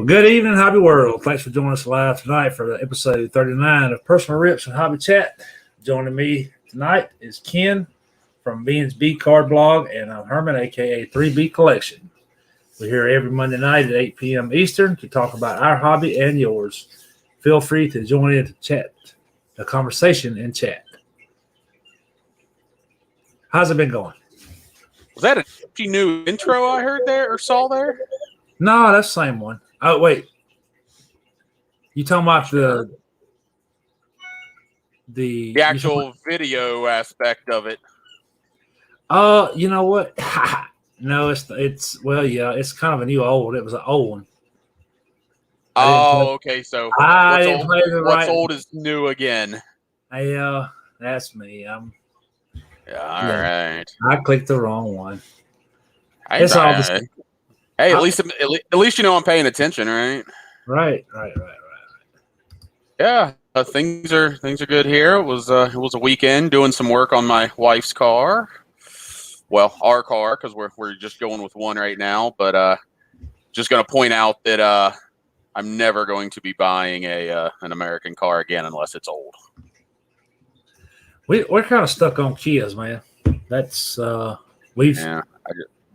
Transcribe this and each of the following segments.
Well, good evening, Hobby World. Thanks for joining us live tonight for episode 39 of Personal Rips and Hobby Chat. Joining me tonight is Ken from Bean's B Card Blog, and I'm Herman, a.k.a. 3B Collection. We're here every Monday night at 8 p.m. Eastern to talk about our hobby and yours. Feel free to join in to chat, the conversation in chat. How's it been going? Was that a new intro I heard there or saw there? No, that's the same one. Oh, wait. You talking about the actual video aspect of it? You know what? No, it's yeah, it's kind of a new old. It was an old one. Okay. So what's old is new again. That's me. All right. I clicked the wrong one. It's all the Hey, at least you know I'm paying attention, right? Right. Yeah, things are good here. It was a weekend doing some work on my wife's car. Well, our car, because we're just going with one right now. But just going to point out that I'm never going to be buying an American car again unless it's old. We're kind of stuck on Kias, man. That's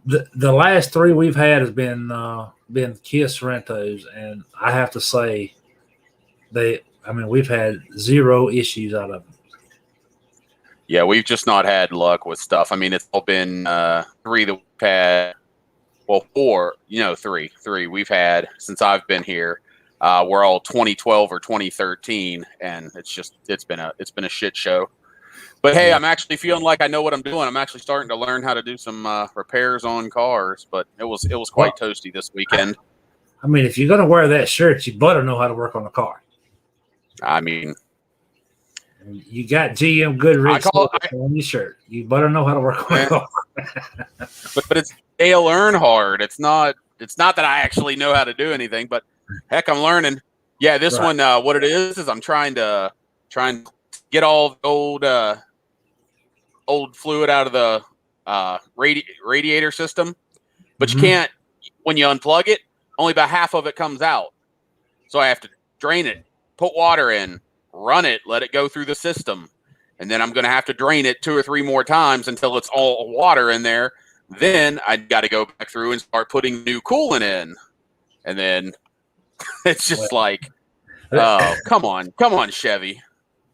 The last three we've had has been Kia Sorrentos, and I have to say we've had zero issues out of them. Yeah, we've just not had luck with stuff. I mean, it's all been three that we've had. Well, four, three we've had since I've been here. We're all 2012 or 2013, and it's been a shit show. But hey, I'm actually feeling like I know what I'm doing. I'm actually starting to learn how to do some repairs on cars. But it was quite toasty this weekend. I mean, if you're gonna wear that shirt, you better know how to work on a car. I mean, you got GM Goodrich on your shirt. You better know how to work on a car. but it's Dale Earnhardt. It's not that I actually know how to do anything. But heck, I'm learning. Yeah, this one. What it is I'm trying to get all the old fluid out of the radiator system, but you can't. When you unplug it, only about half of it comes out. So I have to drain it, put water in, run it, let it go through the system, and then I'm going to have to drain it 2 or 3 more times until it's all water in there. Then I got to go back through and start putting new coolant in, and then it's just like, oh, come on, Chevy.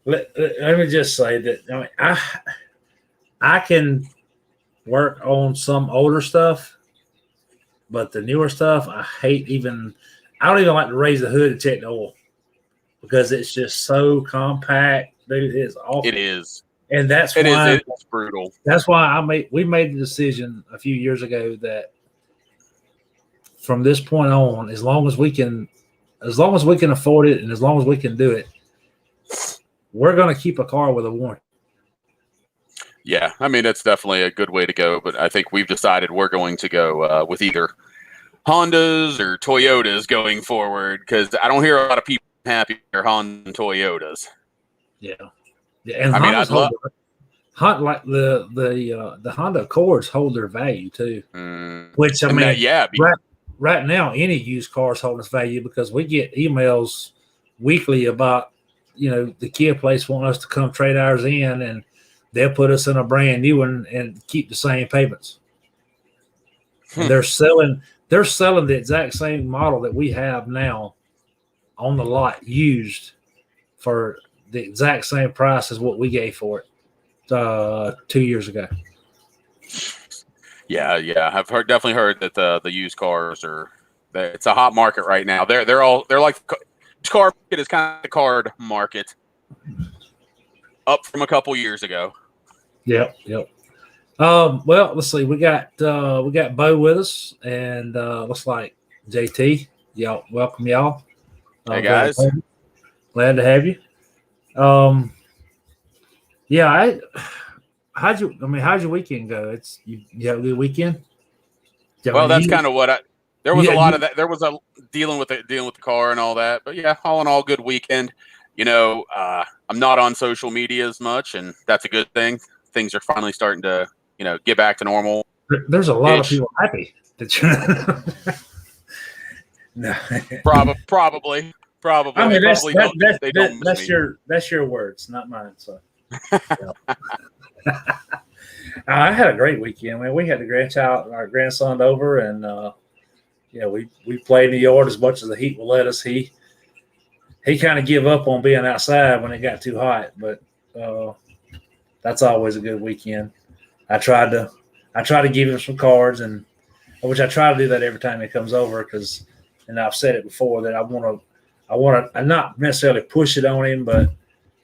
Let me just say that I can work on some older stuff, but the newer stuff I hate. I don't even like to raise the hood and check the oil because it's just so compact, dude. It's awful. It is, and that's why it's brutal. That's why we made the decision a few years ago that from this point on, as long as we can afford it and as long as we can do it, we're going to keep a car with a warranty. Yeah, I mean, that's definitely a good way to go, but I think we've decided we're going to go with either Hondas or Toyotas going forward because I don't hear a lot of people happy with their Honda and Toyotas. Yeah. And I mean, I'd love like the Honda Accords hold their value too. Which I mean, right now any used cars hold its value because we get emails weekly about the Kia place wanting us to come trade ours in, and they'll put us in a brand new one and keep the same payments. And they're selling the exact same model that we have now on the lot used for the exact same price as what we gave for it 2 years ago. Yeah. I've definitely heard that the used cars it's a hot market right now. They're like car market is kind of the card market up from a couple years ago. Yep. Well, let's see. We got Bo with us, and looks like JT. Y'all, welcome y'all. Hey guys, glad to have you. How'd your weekend go? You have a good weekend? Well, that's kind of what there was a lot of that. There was a dealing with the car and all that, but yeah, all in all, good weekend. I'm not on social media as much, and that's a good thing. Things are finally starting to, get back to normal. There's a lot of people happy that No. Probably. I mean, that's that's your words, not mine. So, yeah. I had a great weekend. Man, we had our grandson over, and we played in the yard as much as the heat will let us. He kind of give up on being outside when it got too hot, but that's always a good weekend. I try to give him some cards, and which I try to do that every time he comes over, because, and I've said it before, that I want to not necessarily push it on him, but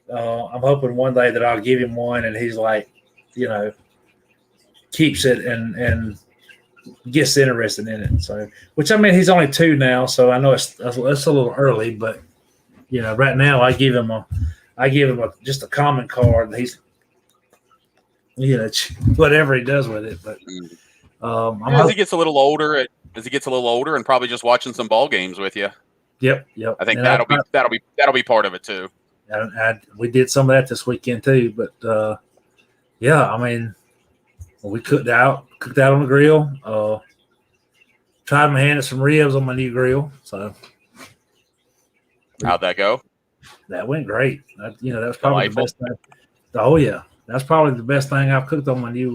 I'm hoping one day that I'll give him one and he's like, keeps it and gets interested in it. So, which, I mean, he's only 2 now, so I know it's a little early, but right now I give him just a common card, and he's whatever he does with it. But as he gets a little older, and probably just watching some ball games with you. Yep. I think that'll be part of it too. We did some of that this weekend too, but I mean, we cooked out on the grill. Tried my hand at some ribs on my new grill. So how'd that go? That went great. That was probably the best thing. Oh yeah, that's probably the best thing I've cooked on my new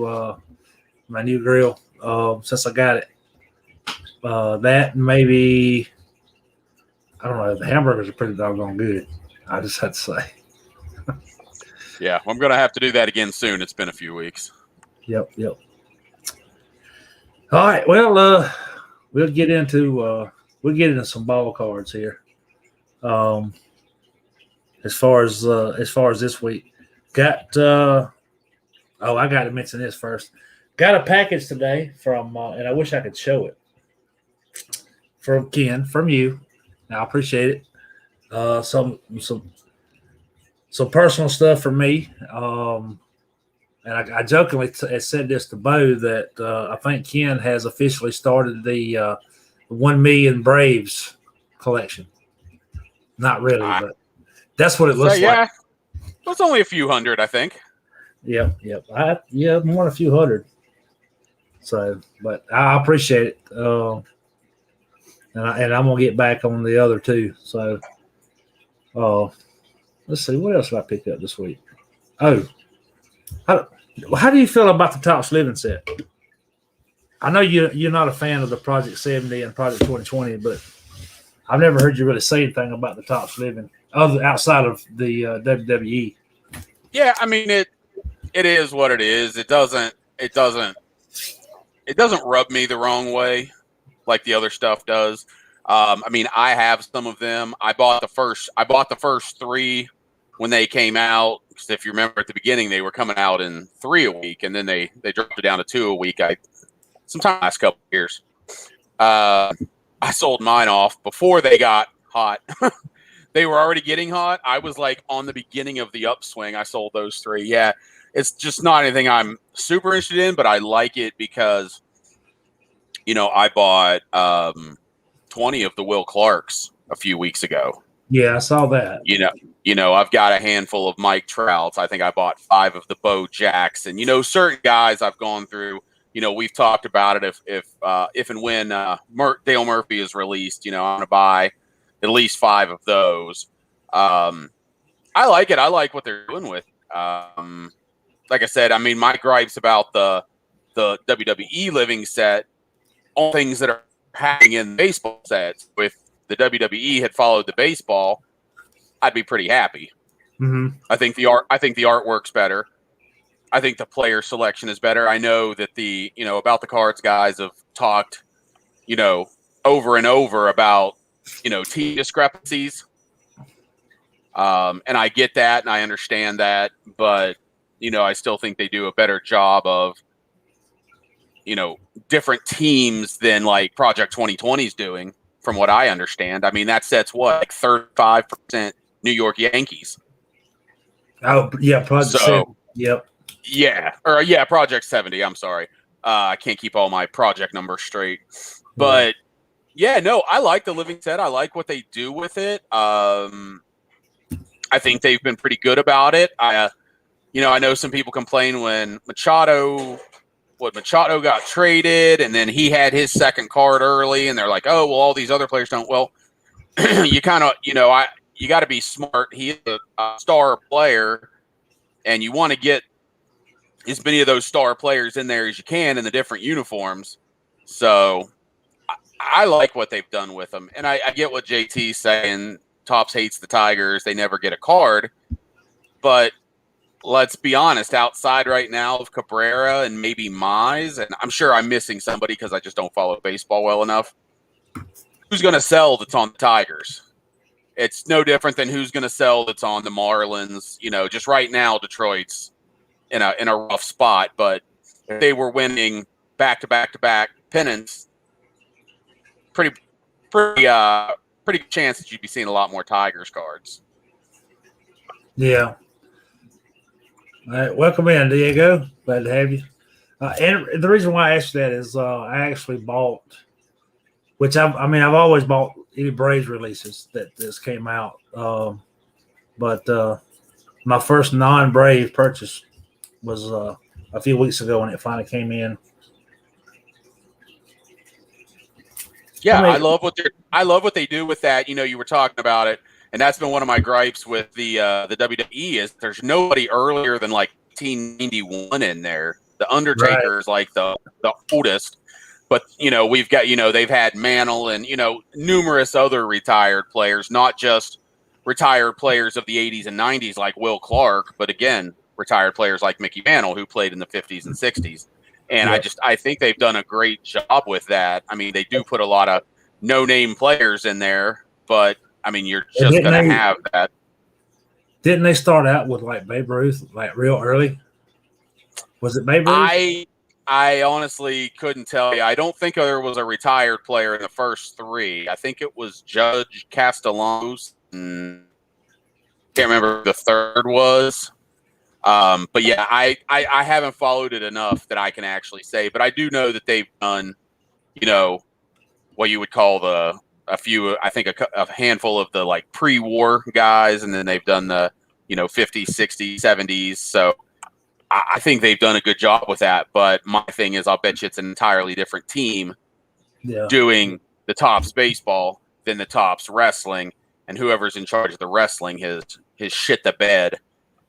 grill since I got it. That maybe, I don't know. The hamburgers are pretty doggone good. I just had to say. Yeah, I'm going to have to do that again soon. It's been a few weeks. Yep. All right. Well, we'll get into some ball cards here. As far as this week, I got to mention this first. Got a package today from, and I wish I could show it, from Ken, from you. I appreciate it. Some personal stuff for me. And I jokingly said this to Bo that I think Ken has officially started the 1 million Braves collection. Not really, but that's what it looks like. It's only a few hundred, I think. Yep. More than a few hundred. So, but I appreciate it. And I'm gonna get back on the other two. So, let's see, what else did I pick up this week? Oh, how do you feel about the Tops Living set? I know you're not a fan of the Project 70 and Project 2020, but I've never heard you really say anything about the Tops Living outside of the WWE. Yeah, I mean it is what it is. It doesn't rub me the wrong way like the other stuff does. I mean, I have some of them. I bought the first 3 when they came out, because if you remember at the beginning, they were coming out in 3 a week, and then they dropped it down to 2 a week. Sometime last couple of years. I sold mine off before they got hot. They were already getting hot. I was like on the beginning of the upswing. I sold those 3. Yeah, it's just not anything I'm super interested in, but I like it because, I bought 20 of the Will Clarks a few weeks ago. Yeah, I saw that. I've got a handful of Mike Trouts. I think I bought 5 of the Bo Jackson. Certain guys I've gone through. We've talked about it. If and when Dale Murphy is released, I'm going to buy at least 5 of those. I like it. I like what they're doing with. Like I said, I mean, my gripes about the WWE living set, all things that are happening in baseball sets. If the WWE had followed the baseball, I'd be pretty happy. Mm-hmm. I think the artwork's better. I think the player selection is better. I know that about the cards guys have talked, over and over about, team discrepancies. And I get that and I understand that, but, I still think they do a better job of, different teams than like Project 2020 is doing, from what I understand. I mean, that set's like 35% New York Yankees. Oh, yeah. Project 70. Yep. Yeah. Project 70. I'm sorry. I can't keep all my project numbers straight. But I like the living set. I like what they do with it. I think they've been pretty good about it. I know some people complain when Machado Machado got traded, and then he had his second card early, and they're like, oh, well, all these other players don't. Well, you kind of, you got to be smart. He is a star player, and you want to get as many of those star players in there as you can in the different uniforms. So I like what they've done with them. And I get what JT's saying. Topps hates the Tigers. They never get a card. But let's be honest, outside right now of Cabrera and maybe Mize, and I'm sure I'm missing somebody because I just don't follow baseball well enough, who's going to sell that's on the Tigers? It's no different than who's going to sell that's on the Marlins. Just right now, Detroit's in a rough spot. But if they were winning back-to-back-to-back pennants, pretty good chance that you'd be seeing a lot more Tigers cards. Yeah. All right, welcome in, Diego. Glad to have you. And the reason why I asked that is I actually bought, which I've always bought any Braves releases that just came out. But my first non-Brave purchase was a few weeks ago when it finally came in. Yeah, I love what they do with that. You were talking about it, and that's been one of my gripes with the WWE is there's nobody earlier than like 1991 in there. The Undertaker is like the oldest, but we've got they've had Mantle and numerous other retired players, not just retired players of the 80s and 90s like Will Clark, but again retired players like Mickey Mantle who played in the 50s and 60s. And I think they've done a great job with that. I mean, they do put a lot of no-name players in there, but I mean, you're just going to have that. Didn't they start out with like Babe Ruth, like real early? Was it Babe Ruth? I honestly couldn't tell you. I don't think there was a retired player in the first three. I think it was Judge Castellanos. Can't remember who the third was. But yeah, I haven't followed it enough that I can actually say, but I do know that they've done, what you would call a handful of the like pre-war guys, and then they've done the, 50s, 60s, 70s. So I think they've done a good job with that. But my thing is, I'll bet you it's an entirely different team doing the Topps baseball than the Topps wrestling, and whoever's in charge of the wrestling has shit the bed.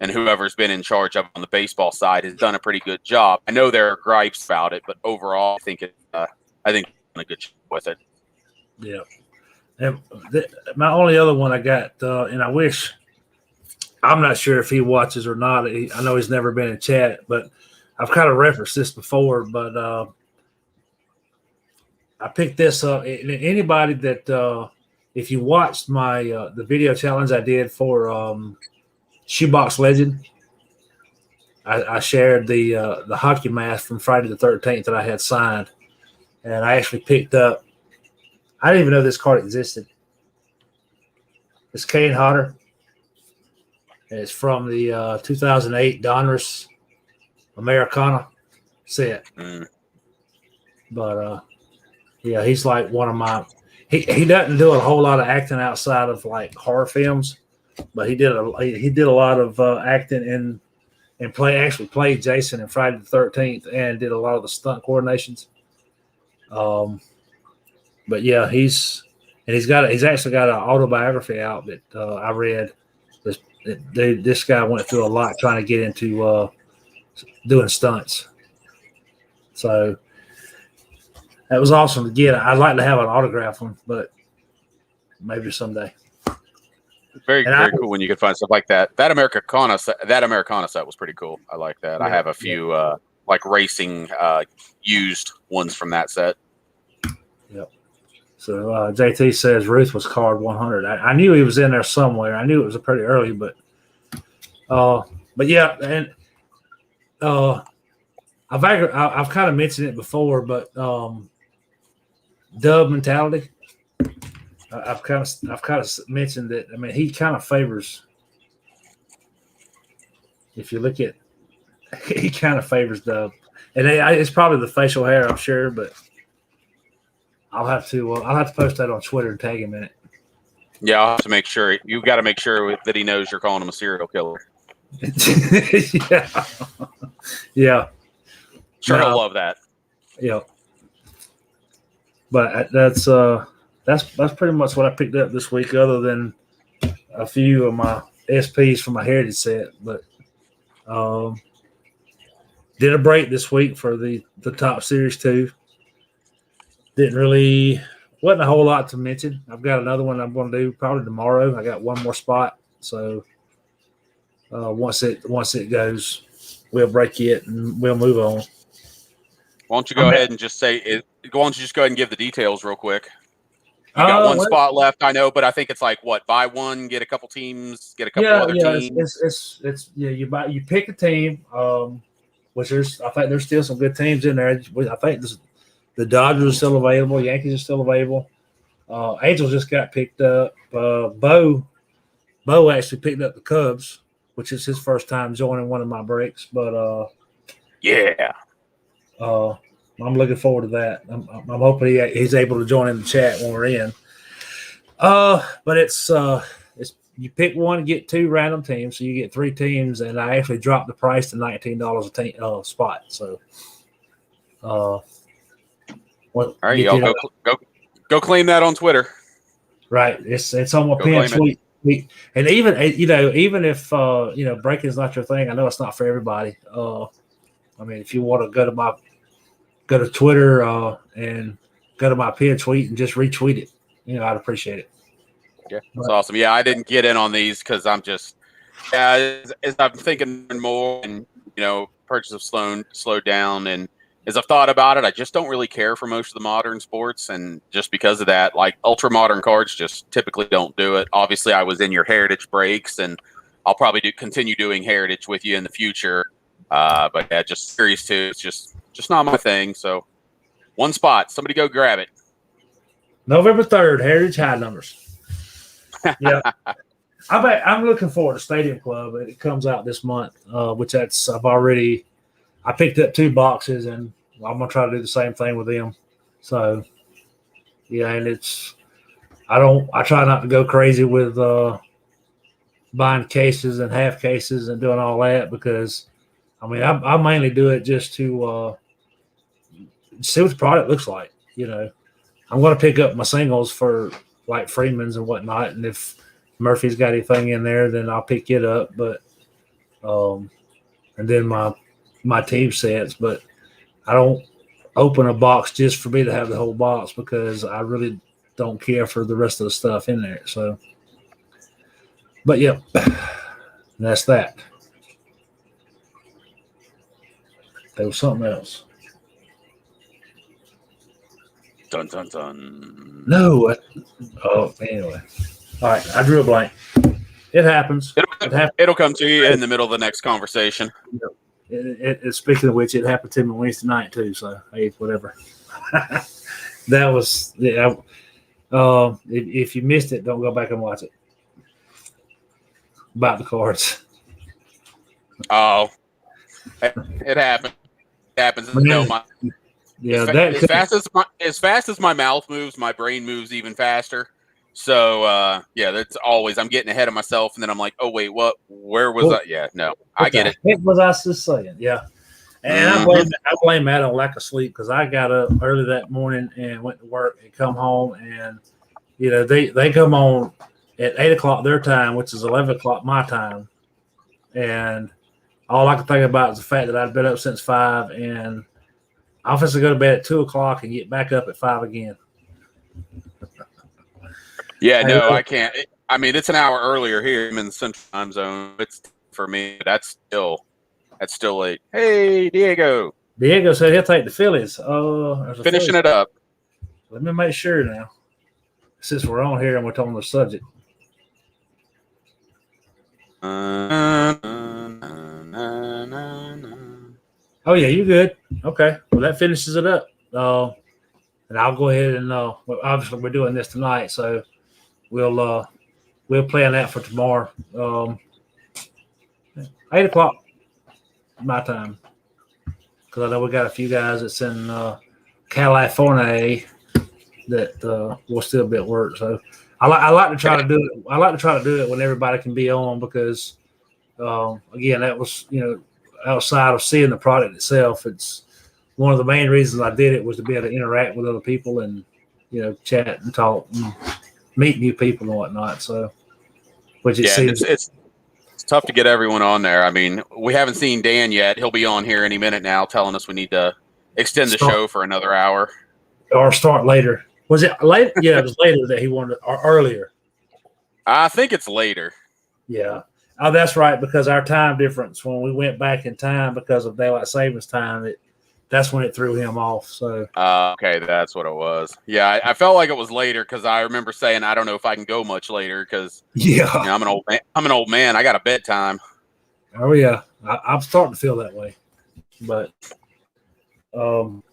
And whoever's been in charge of on the baseball side has done a pretty good job. I know there are gripes about it, but overall, I think they've done a good job with it. Yeah. And my only other one I got, and I wish, I'm not sure if he watches or not. I know he's never been in chat, but I've kind of referenced this before. But I picked this up. Anybody that, if you watched my the video challenge I did for Shoebox Legend, I shared the hockey mask from Friday the 13th that I had signed, and I actually picked up. I didn't even know this card existed. It's Kane Hodder, and it's from the 2008 Donruss Americana set. But yeah, he's like one of my. He doesn't do a whole lot of acting outside of like horror films. But he did a lot of acting and played Jason in Friday the 13th and did a lot of the stunt coordinations. But yeah, he's actually got an autobiography out that I read. This guy went through a lot trying to get into doing stunts. So that was awesome to get. I'd like to have an autograph one, but maybe someday. Very cool when you could find stuff like that. That Americana set was pretty cool. I like that. Yeah, I have a few like racing used ones from that set. Yep. So JT says Ruth was card 100. I knew he was in there somewhere. I knew it was pretty early, but yeah, and I've kind of mentioned it before, but Dub mentality. I've kind of mentioned that. I mean, he kind of favors. If you look at, he kind of favors Dub, and it's probably the facial hair, I'm sure. But I'll have to post that on Twitter and tag him in it. Yeah, I'll have to make sure. You've got to make sure that he knows you're calling him a serial killer. Yeah. Sure, he'll love that. Yeah. But that's pretty much what I picked up this week, other than a few of my SPs from my Heritage set. But did a break this week for the Top Series 2. Wasn't a whole lot to mention. I've got another one I'm going to do probably tomorrow. I got one more spot. So once it goes, we'll break it and we'll move on. Why don't you go ahead and just say it? Why don't you just go ahead and give the details real quick? You got one spot left, I know, but I think it's like what, buy one, get a couple teams, get a couple other teams. It's you pick a team, which I think there's still some good teams in there. I think the Dodgers are still available, Yankees are still available. Angels just got picked up. Bo actually picked up the Cubs, which is his first time joining one of my breaks. But I'm looking forward to that. I'm hoping he's able to join in the chat when we're in. But it's you pick one, get two random teams, so you get three teams, and I actually dropped the price to $19 a spot. So, all right, y'all go claim that on Twitter. Right, it's on my pin tweet. And even if breaking is not your thing, I know it's not for everybody. I mean, if you want to go to Twitter and go to my pin tweet and just retweet it, I'd appreciate it. Yeah, that's awesome. Yeah, I didn't get in on these because I'm just as I'm thinking more, and purchase have slowed down, and as I've thought about it, I just don't really care for most of the modern sports, and just because of that, like ultra modern cards just typically don't do it. Obviously, I was in your Heritage breaks, and I'll probably continue doing Heritage with you in the future. But yeah, just Series 2, it's just not my thing. So one spot, somebody go grab it. November 3rd, Heritage High Numbers. Yeah, I'm looking forward to Stadium Club. It comes out this month, which I picked up 2 boxes, and I'm gonna try to do the same thing with them. So yeah, and I try not to go crazy with buying cases and half cases and doing all that, because I mean I mainly do it just to see what the product looks like. I'm going to pick up my singles for like Freeman's and whatnot, and if Murphy's got anything in there, then I'll pick it up. But and then my team sets, but I don't open a box just for me to have the whole box, because I really don't care for the rest of the stuff in there. So, but yeah, that's that. There was something else. Dun, dun, dun. No. Anyway. All right. I drew a blank. It happens. It'll come to you in the middle of the next conversation. Speaking of which, it happened to me Wednesday night too. So, hey, whatever. That was, if you missed it, don't go back and watch it. About the cards. Oh. It happened. It happens. Yeah, as fast as my mouth moves, my brain moves even faster. So that's always, I'm getting ahead of myself, and then I'm like, oh wait, what? Where was I? Yeah, no, I get it. What was I just saying? Yeah, and I blame Matt on lack of sleep, because I got up early that morning and went to work and come home, and they come on at 8 o'clock their time, which is 11 o'clock my time, and all I could think about is the fact that I'd been up since 5, and I was to go to bed at 2 o'clock and get back up at 5 again. Yeah, no, I can't. I mean, it's an hour earlier here. I'm in the Central Time Zone. It's for me. That's still late. Hey, Diego. Diego said he'll take the Phillies. Finishing it up. Let me make sure now, since we're on here and we're talking the subject. Oh yeah, you good? Okay, well that finishes it up. And I'll go ahead and obviously we're doing this tonight, so we'll plan that for tomorrow. 8 o'clock my time, because I know we got a few guys that's in California that will still be at work. So I like to try to do it. I like to try to do it when everybody can be on, because again, that was outside of seeing the product itself, it's one of the main reasons I did it was to be able to interact with other people and, chat and talk and meet new people and whatnot. So, which it seems it's tough to get everyone on there. I mean, we haven't seen Dan yet. He'll be on here any minute now telling us we need to extend the show for another hour. Or start later. Was it late? Yeah, it was later that he wanted, or earlier. I think it's later. Yeah. Oh, that's right, because our time difference, when we went back in time because of daylight savings time, that's when it threw him off. So okay, that's what it was. Yeah, I felt like it was later because I remember saying I don't know if I can go much later because I'm an old man. I'm an old man. I got a bedtime. Oh yeah, I'm starting to feel that way. But well,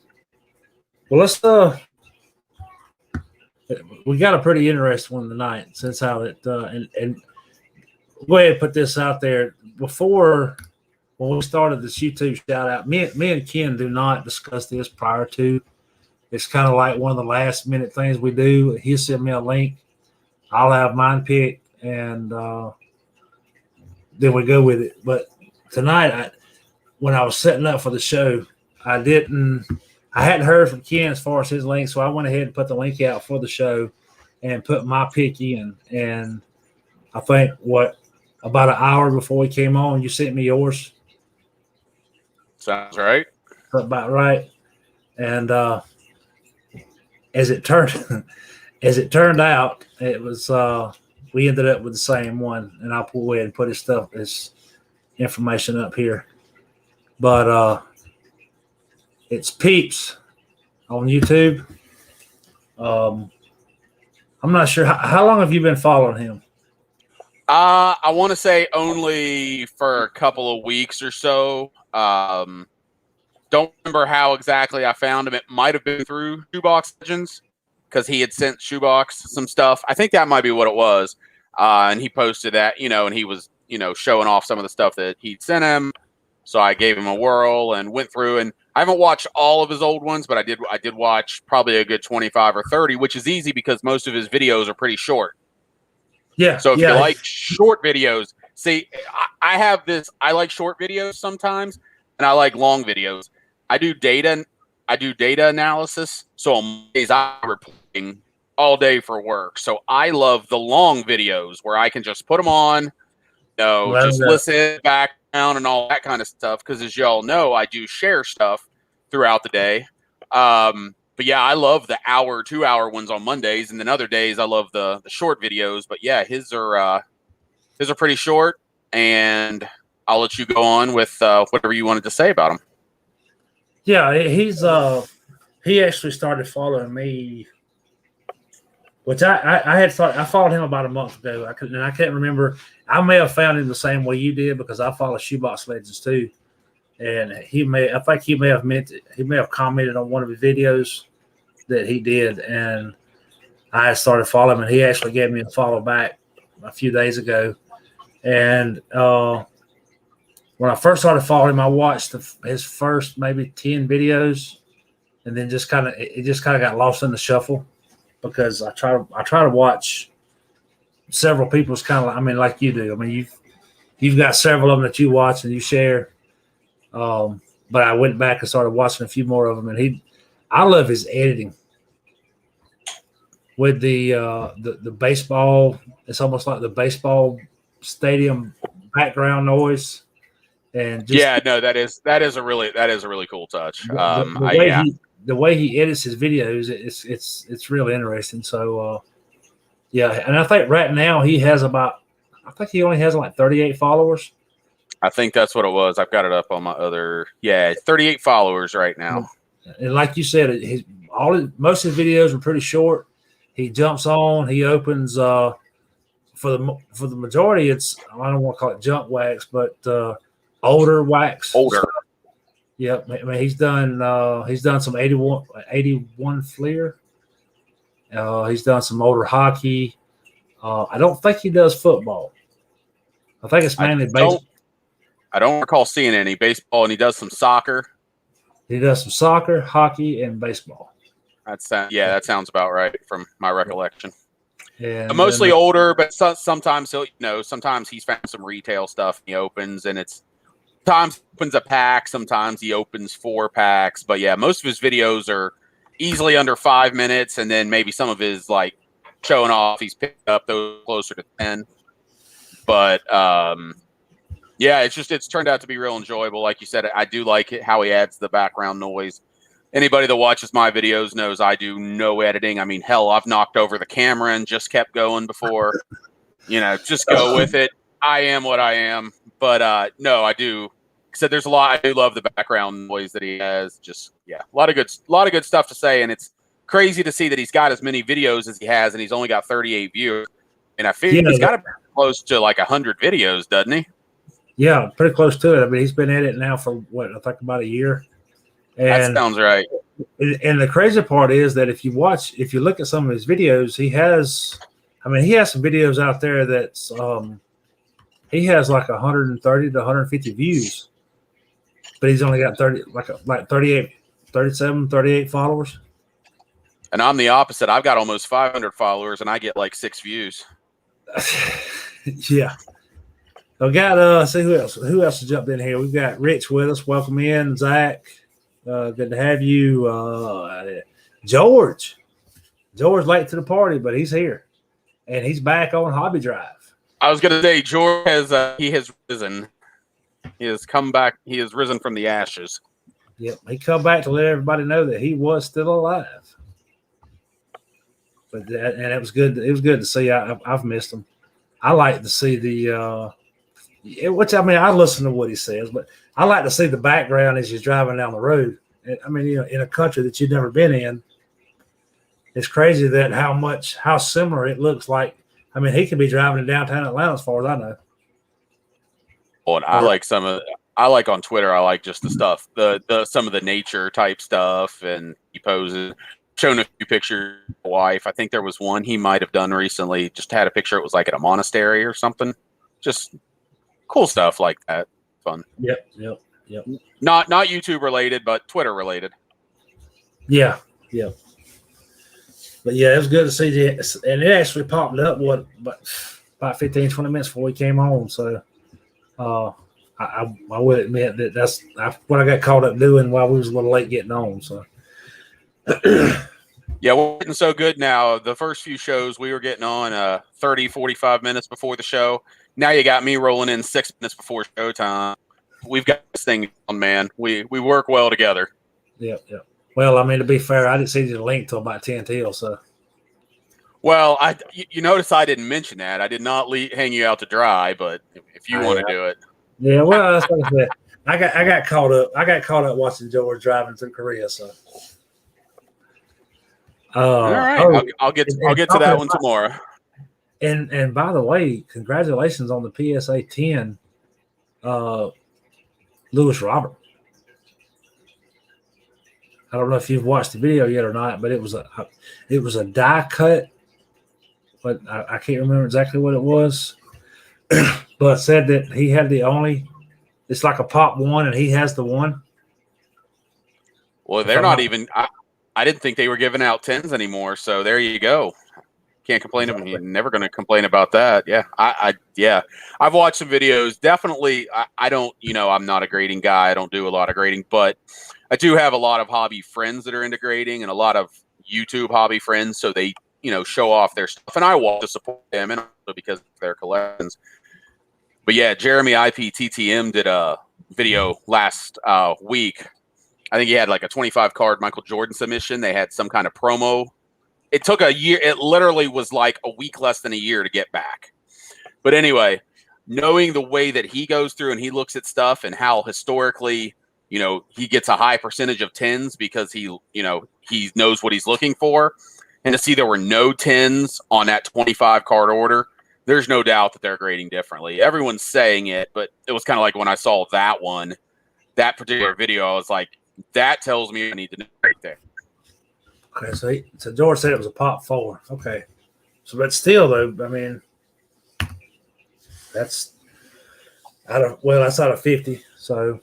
let's we got a pretty interesting one tonight since how it and go ahead and put this out there. Before, when we started this YouTube shout out, me and Ken do not discuss this prior to. It's kind of like one of the last minute things we do. He'll send me a link. I'll have mine picked, and then we go with it. But tonight, when I was setting up for the show, I hadn't heard from Ken as far as his link, so I went ahead and put the link out for the show and put my pick in. And I think about an hour before we came on, you sent me yours. Sounds right. About right. And as it turned out, it was we ended up with the same one. And I'll go ahead and put his information up here. But it's Peeps on YouTube. I'm not sure how long have you been following him? I want to say only for a couple of weeks or so. Don't remember how exactly I found him. It might have been through Shoebox Legends because he had sent Shoebox some stuff. I think that might be what it was. And he posted that, and he was, showing off some of the stuff that he'd sent him. So I gave him a whirl and went through, and I haven't watched all of his old ones, but I did watch probably a good 25 or 30, which is easy because most of his videos are pretty short. Yeah. So if you like short videos, see, I like short videos sometimes, and I like long videos. I do data analysis. So on Mondays I'm reporting all day for work. So I love the long videos where I can just put them on, just listen, background, and all that kind of stuff. Because as y'all know, I do share stuff throughout the day. But yeah, I love the hour, 2 hour ones on Mondays, and then other days I love the short videos. But yeah, his are pretty short, and I'll let you go on with whatever you wanted to say about him. Yeah, he actually started following me, which I followed him about a month ago. I can't remember. I may have found him the same way you did because I follow Shoebox Legends too. And I think he may have commented on one of his videos that he did, and I started following him, and he actually gave me a follow back a few days ago. And when I first started following him, I watched his first maybe 10 videos, and then just kind of got lost in the shuffle because I try to watch several people's kind of like you do. I mean, you've got several of them that you watch and you share. But I went back and started watching a few more of them, and I love his editing with the baseball. It's almost like the baseball stadium background noise, and that is a really cool touch. The way he edits his videos, it's really interesting. So and I think right now he only has like 38 followers. I think that's what it was. I've got it up on my other. 38 followers right now. And like you said, most of his videos are pretty short. He jumps on. He opens for the majority. It's, I don't want to call it junk wax, but older wax. Older. Stuff. Yep. I mean, he's done some 81 Fleer. He's done some older hockey. I don't think he does football. I think it's mainly baseball. I don't recall seeing any baseball, and he does some soccer. He does some soccer, hockey, and baseball. That sounds about right from my recollection. Yeah, mostly older, but sometimes sometimes he's found some retail stuff he opens, and it's Sometimes he opens a pack, sometimes he opens 4 packs. But yeah, most of his videos are easily under 5 minutes, and then maybe some of his like showing off, he's picked up those closer to 10. But yeah, it's turned out to be real enjoyable. Like you said, I do like it how he adds the background noise. Anybody that watches my videos knows I do no editing. I mean, hell, I've knocked over the camera and just kept going before. Just go with it. I am what I am. But no, I do. So there's a lot. I do love the background noise that he has. Just a lot of good stuff to say. And it's crazy to see that he's got as many videos as he has, and he's only got 38 views. And I feel he's got to be close to like 100 videos, doesn't he? Yeah, pretty close to it. I mean, he's been at it now for I think about a year. And, that sounds right. And the crazy part is that if you look at some of his videos, he has some videos out there that's he has like 130 to 150 views, but he's only got 38 followers. And I'm the opposite. I've got almost 500 followers, and I get like 6 views. Yeah. We got see who else has jumped in here. We've got Rich with us. Welcome in, Zach. Good to have you. George late to the party, but he's here, and he's back on Hobby Drive. I was gonna say George has risen. He has come back. He has risen from the ashes. Yep, he come back to let everybody know that he was still alive. But it was good. It was good to see. I've missed him. I like to see the. I listen to what he says, but I like to see the background as he's driving down the road. I mean, in a country that you've never been in, it's crazy that how similar it looks like. I mean, he could be driving in downtown Atlanta as far as I know. Well, I like on Twitter. I like just the stuff, some of the nature type stuff, and he poses. Shown a few pictures of his wife. I think there was one he might have done recently. Just had a picture. It was like at a monastery or something. Just cool stuff like that. Fun. Yep. Not YouTube related, but Twitter related. Yeah. But yeah, it was good to see it. And it actually popped up about 15, 20 minutes before we came on. So I will admit that that's what I got caught up doing while we was a little late getting on. So yeah, we're getting so good now. The first few shows we were getting on 30, 45 minutes before the show. Now you got me rolling in 6 minutes before showtime. We've got this thing on, man. We work well together. Yeah. Well, I mean, to be fair, I didn't see the link till about 10 till. So, well, you notice I didn't mention that. I did not hang you out to dry, but if you want to do it, yeah. Well, that's what I said. I got caught up. I got caught up watching George driving through Korea. So, all right, I'll get to that one tomorrow. And by the way, congratulations on the PSA 10, Lewis Robert. I don't know if you've watched the video yet or not, but it was a die cut, but I can't remember exactly what it was. But said that he had it's like a pop one, and he has the one. Well, they're not even. I didn't think they were giving out 10s anymore. So there you go. Can't complain about. You're never going to complain about that. Yeah, I've watched some videos. Definitely, I don't. I'm not a grading guy. I don't do a lot of grading, but I do have a lot of hobby friends that are into grading, and a lot of YouTube hobby friends. So they, show off their stuff, and I want to support them, and also because of their collections. But yeah, Jeremy IPTTM did a video last week. I think he had like a 25 card Michael Jordan submission. They had some kind of promo. It took a year. It literally was like a week less than a year to get back. But anyway, knowing the way that he goes through and he looks at stuff and how historically, he gets a high percentage of 10s because he knows what he's looking for. And to see there were no 10s on that 25 card order, there's no doubt that they're grading differently. Everyone's saying it, but it was kind of like when I saw that particular video, I was like, that tells me I need to know right there. Okay, so George said it was a pop 4. Okay. So, but still, though, I mean, that's out of 50. So,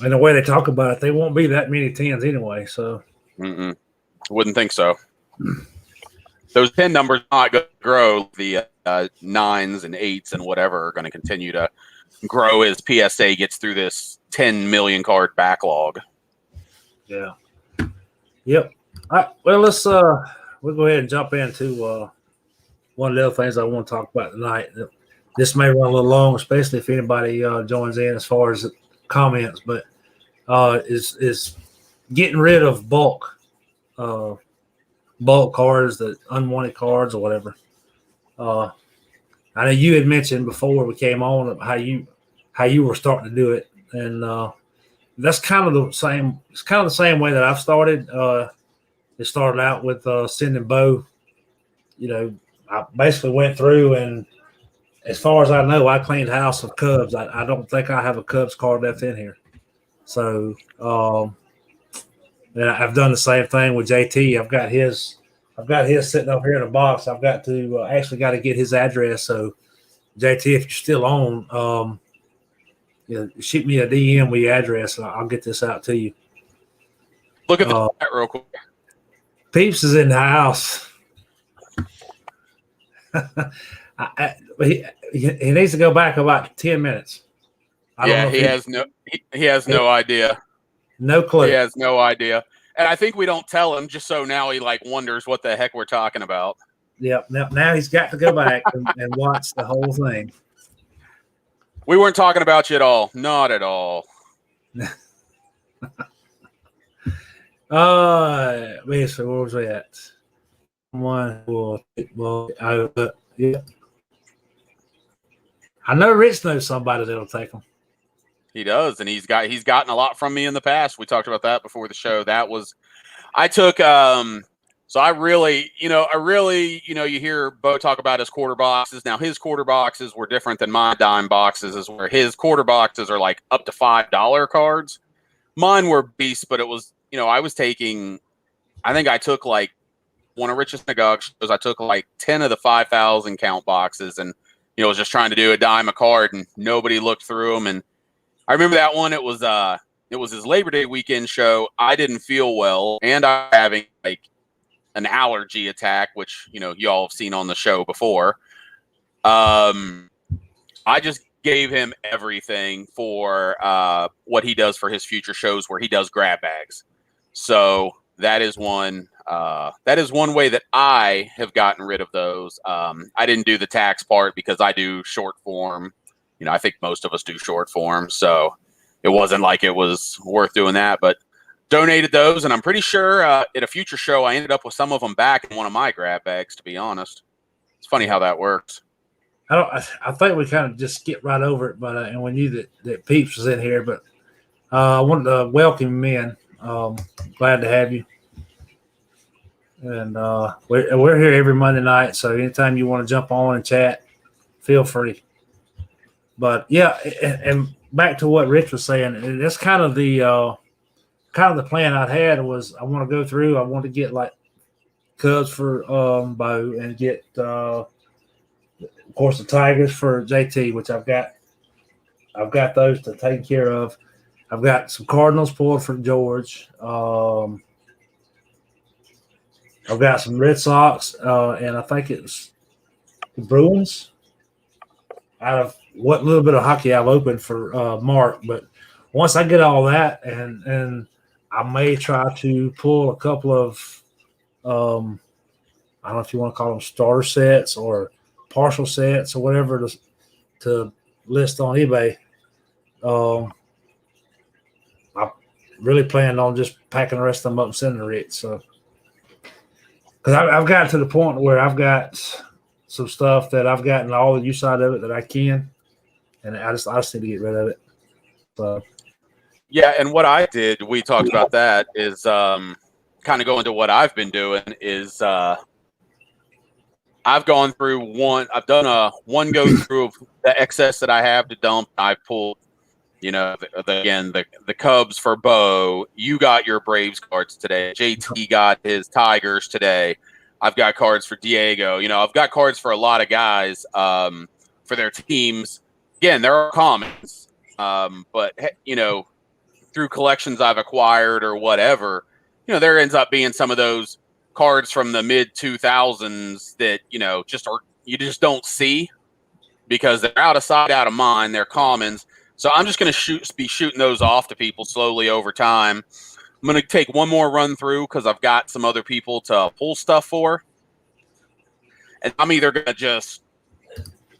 and the way they talk about it, they won't be that many 10s anyway. So, wouldn't think so. Those 10 numbers are not going to grow. The 9s and 8s and whatever are going to continue to grow as PSA gets through this 10 million card backlog. Yeah. Yep. All right. Well, we'll go ahead and jump into one of the other things I want to talk about tonight. This may run a little long, especially if anybody joins in as far as comments, but is getting rid of bulk cards, the unwanted cards or whatever. I know you had mentioned before we came on how you were starting to do it, and that's kind of the same. It's kind of the same way that I've started. It started out with sending Bo. I basically went through, and as far as I know, I cleaned house of Cubs. I don't think I have a Cubs card left in here. So, and I've done the same thing with JT. I've got his sitting up here in a box. I've got to actually got to get his address. So, JT, if you're still on, shoot me a DM with your address, and I'll get this out to you. Look at the chat real quick. Peeps is in the house. He needs to go back about 10 minutes. He has no idea. No clue. He has no idea. And I think we don't tell him just so now he wonders what the heck we're talking about. Yep. Now he's got to go back and watch the whole thing. We weren't talking about you at all. Not at all. So where was we at? Yeah. I know Rich knows somebody that'll take them. He does, and he's gotten a lot from me in the past. We talked about that before the show. I took so I really, you hear Bo talk about his quarter boxes. Now his quarter boxes were different than my dime boxes, is where his quarter boxes are like up to $5 cards. Mine were beasts, but it was, I was taking, I think I took like one of Rich's Nagog shows. I took like 10 of the 5,000 count boxes, and was just trying to do a dime a card, and nobody looked through them. And I remember that one. It was his Labor Day weekend show. I didn't feel well, and I'm having like an allergy attack, which y'all have seen on the show before. I just gave him everything for what he does for his future shows, where he does grab bags. So that is one way that I have gotten rid of those. I didn't do the tax part because I do short form. I think most of us do short form, so it wasn't like it was worth doing that. But donated those, and I'm pretty sure at a future show I ended up with some of them back in one of my grab bags. To be honest, it's funny how that works. I think we kind of just skip right over it, but and we knew that Peeps was in here, but I wanted to welcome him in. Glad to have you. And we're here every Monday night, so anytime you want to jump on and chat, feel free. But yeah, and back to what Rich was saying, and that's kind of the plan I had was I want to go through. I want to get like Cubs for Bo, and get of course the Tigers for JT, which I've got those to take care of. I've got some Cardinals pulled for George. I've got some Red Sox, and I think it's the Bruins out of what little bit of hockey I've opened for Mark. But once I get all that, and I may try to pull a couple of, I don't know if you want to call them starter sets or partial sets or whatever to list on eBay. I really plan on just packing the rest of them up and sending to Rich. So, because I've gotten to the point where I've got some stuff that I've gotten all the use out of it that I can, and I just need to get rid of it. So, yeah, and what I did, we talked about that, is kind of going to what I've been doing is I've gone through I've done one go through of the excess that I have to dump. I pulled, the Cubs for Bo. You got your Braves cards today. JT got his Tigers today. I've got cards for Diego. I've got cards for a lot of guys for their teams. Again, there are commons, but through collections I've acquired or whatever, there ends up being some of those cards from the mid 2000s that you just don't see. because they're out of sight, out of mind. They're commons. So I'm just going to be shooting those off to people slowly over time. I'm going to take one more run through because I've got some other people to pull stuff for. And I'm either going to just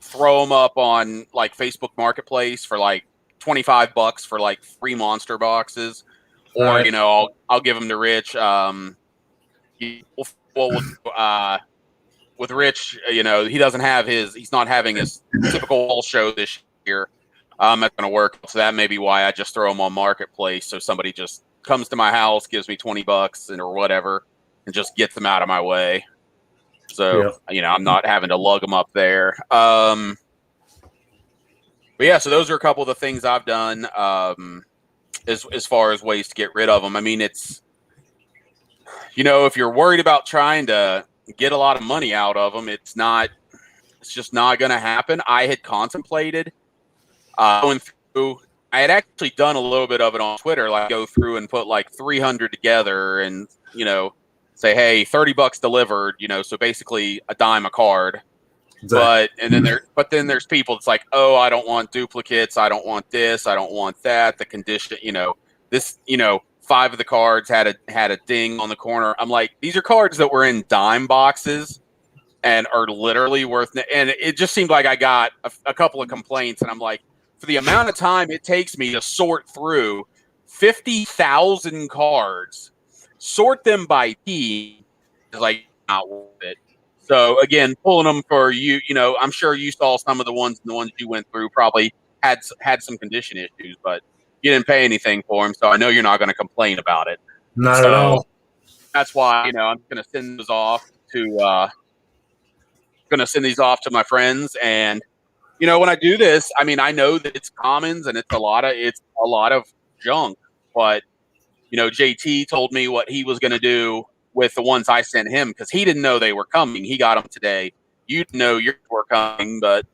throw them up on like Facebook Marketplace for like $25 for like 3 monster boxes, or you know, I'll give them to Rich. With Rich, you know, he's not having his typical wall show this year. That's going to work. So that may be why I just throw them on Marketplace. So somebody just comes to my house, gives me $20 or whatever, and just gets them out of my way. So, you know, I'm not having to lug them up there. But yeah, so those are a couple of the things I've done as far as ways to get rid of them. I mean, it's, you know, if you're worried about trying to get a lot of money out of them, it's just not going to happen. I had contemplated going through. I had actually done a little bit of it on Twitter, like go through and put like 300 together and, you know, say, hey, $30 delivered, you know, so basically a dime a card. Exactly. But then there's people that's like, oh, I don't want duplicates. I don't want this. I don't want that. The condition, you know, this, you know, 5 of the cards had a ding on the corner. I'm like, these are cards that were in dime boxes and are literally worth, and it just seemed like I got a couple of complaints, and I'm like, for the amount of time it takes me to sort through 50,000 cards, sort them by team is like not worth it. So again, pulling them for you, you know, I'm sure you saw some of the ones you went through probably had some condition issues, but you didn't pay anything for them, so I know you're not going to complain about it. Not at all. That's why, you know, I'm going to send those off to these off to my friends. And you know, when I do this, I mean, I know that it's commons and it's a lot of junk, but you know, JT told me what he was going to do with the ones I sent him because he didn't know they were coming. He got them today. You know yours were coming, but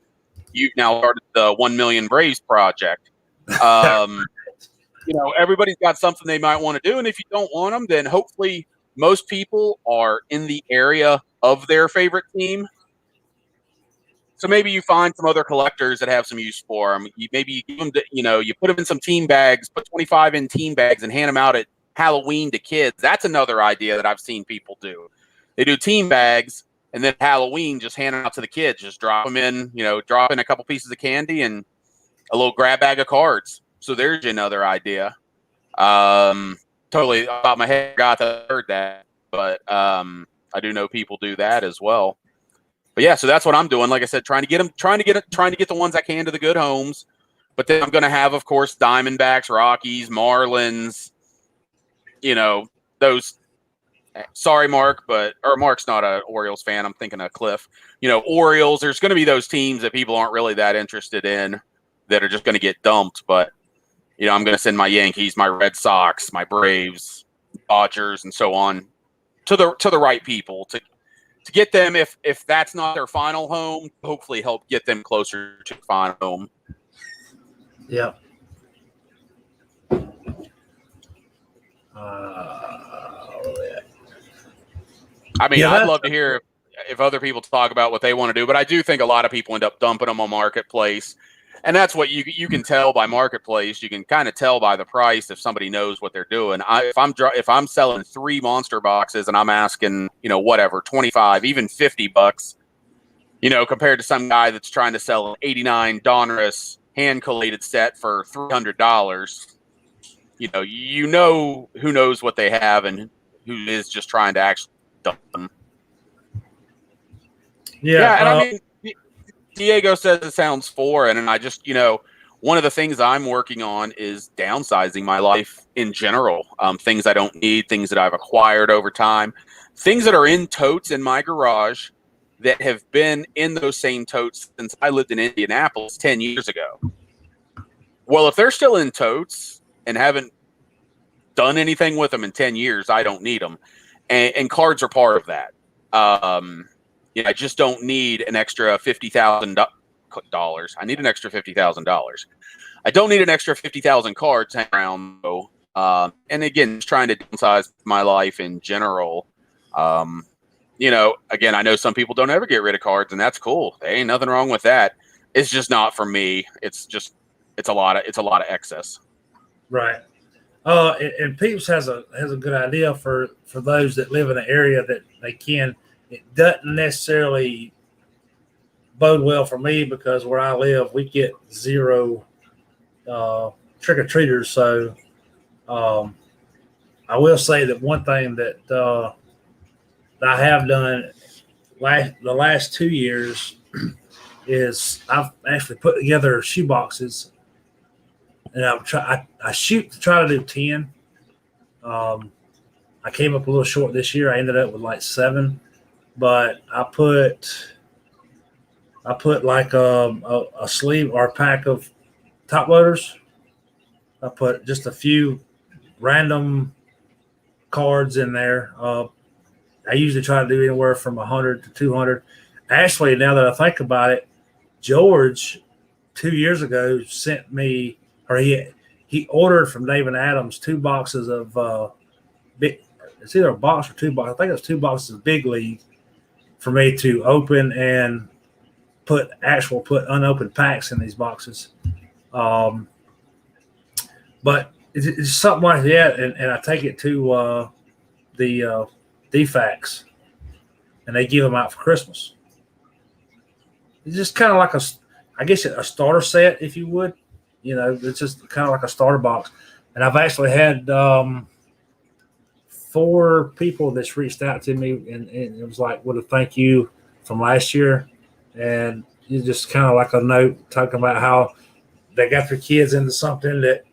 you've now started the 1 Million Braves project. You know, everybody's got something they might want to do, and if you don't want them, then hopefully most people are in the area of their favorite team. So maybe you find some other collectors that have some use for them. Maybe you give them, you put them in some team bags, put 25 in team bags, and hand them out at Halloween to kids. That's another idea that I've seen people do. They do team bags, and then Halloween, just hand them out to the kids. Just drop them in, drop in a couple pieces of candy and a little grab bag of cards. So there's another idea. Totally off my head, forgot that I heard that, but I do know people do that as well. But yeah, so that's what I'm doing. Like I said, trying to get the ones I can to the good homes. But then I'm going to have, of course, Diamondbacks, Rockies, Marlins. Those. Sorry, Mark, Mark's not an Orioles fan. I'm thinking of Cliff. Orioles. There's going to be those teams that people aren't really that interested in that are just going to get dumped. But I'm going to send my Yankees, my Red Sox, my Braves, Dodgers, and so on to the right people to get them, if that's not their final home, hopefully help get them closer to final home. Yeah. I mean, I'd love to hear if other people talk about what they want to do, but I do think a lot of people end up dumping them on Marketplace. And that's what you can tell by Marketplace. You can kind of tell by the price if somebody knows what they're doing. If I'm selling 3 monster boxes and I'm asking, whatever, 25, even $50, compared to some guy that's trying to sell an 89 Donruss hand collated set for $300, who knows what they have and who is just trying to actually dump them. Yeah, and I mean, Diego says it sounds foreign, and I just, one of the things I'm working on is downsizing my life in general. Things I don't need, things that I've acquired over time, things that are in totes in my garage that have been in those same totes since I lived in Indianapolis 10 years ago. Well, if they're still in totes and haven't done anything with them in 10 years, I don't need them. And cards are part of that. I just don't need an extra $50,000. I need an extra $50,000. I don't need an extra 50,000 cards hanging around, though. And again, just trying to downsize my life in general. Again, I know some people don't ever get rid of cards, and that's cool. There ain't nothing wrong with that. it's just not for me. It's a lot of excess. Right. And Peeps has a good idea for those that live in an area that they can. It doesn't necessarily bode well for me because where I live, we get zero trick or treaters. So I will say that one thing that I have done the last 2 years is I've actually put together shoe boxes, and I shoot to try to do 10. I came up a little short this year. I ended up with like 7, but I put like a sleeve or a pack of top loaders. I put just a few random cards in there. I usually try to do anywhere from 100 to 200. Actually, now that I think about it, George 2 years ago sent me, or he ordered from David Adams 2 boxes of big. It's either a box or 2 boxes. I think it was 2 boxes of Big League for me to open and put unopened packs in these boxes. But it's something like that, and I take it to the DFACs, and they give them out for Christmas. It's just kind of like a starter set, if you would. It's just kind of like a starter box. And I've actually had 4 people that's reached out to me, and it was like with a thank you from last year. And it's just kind of like a note talking about how they got their kids into something that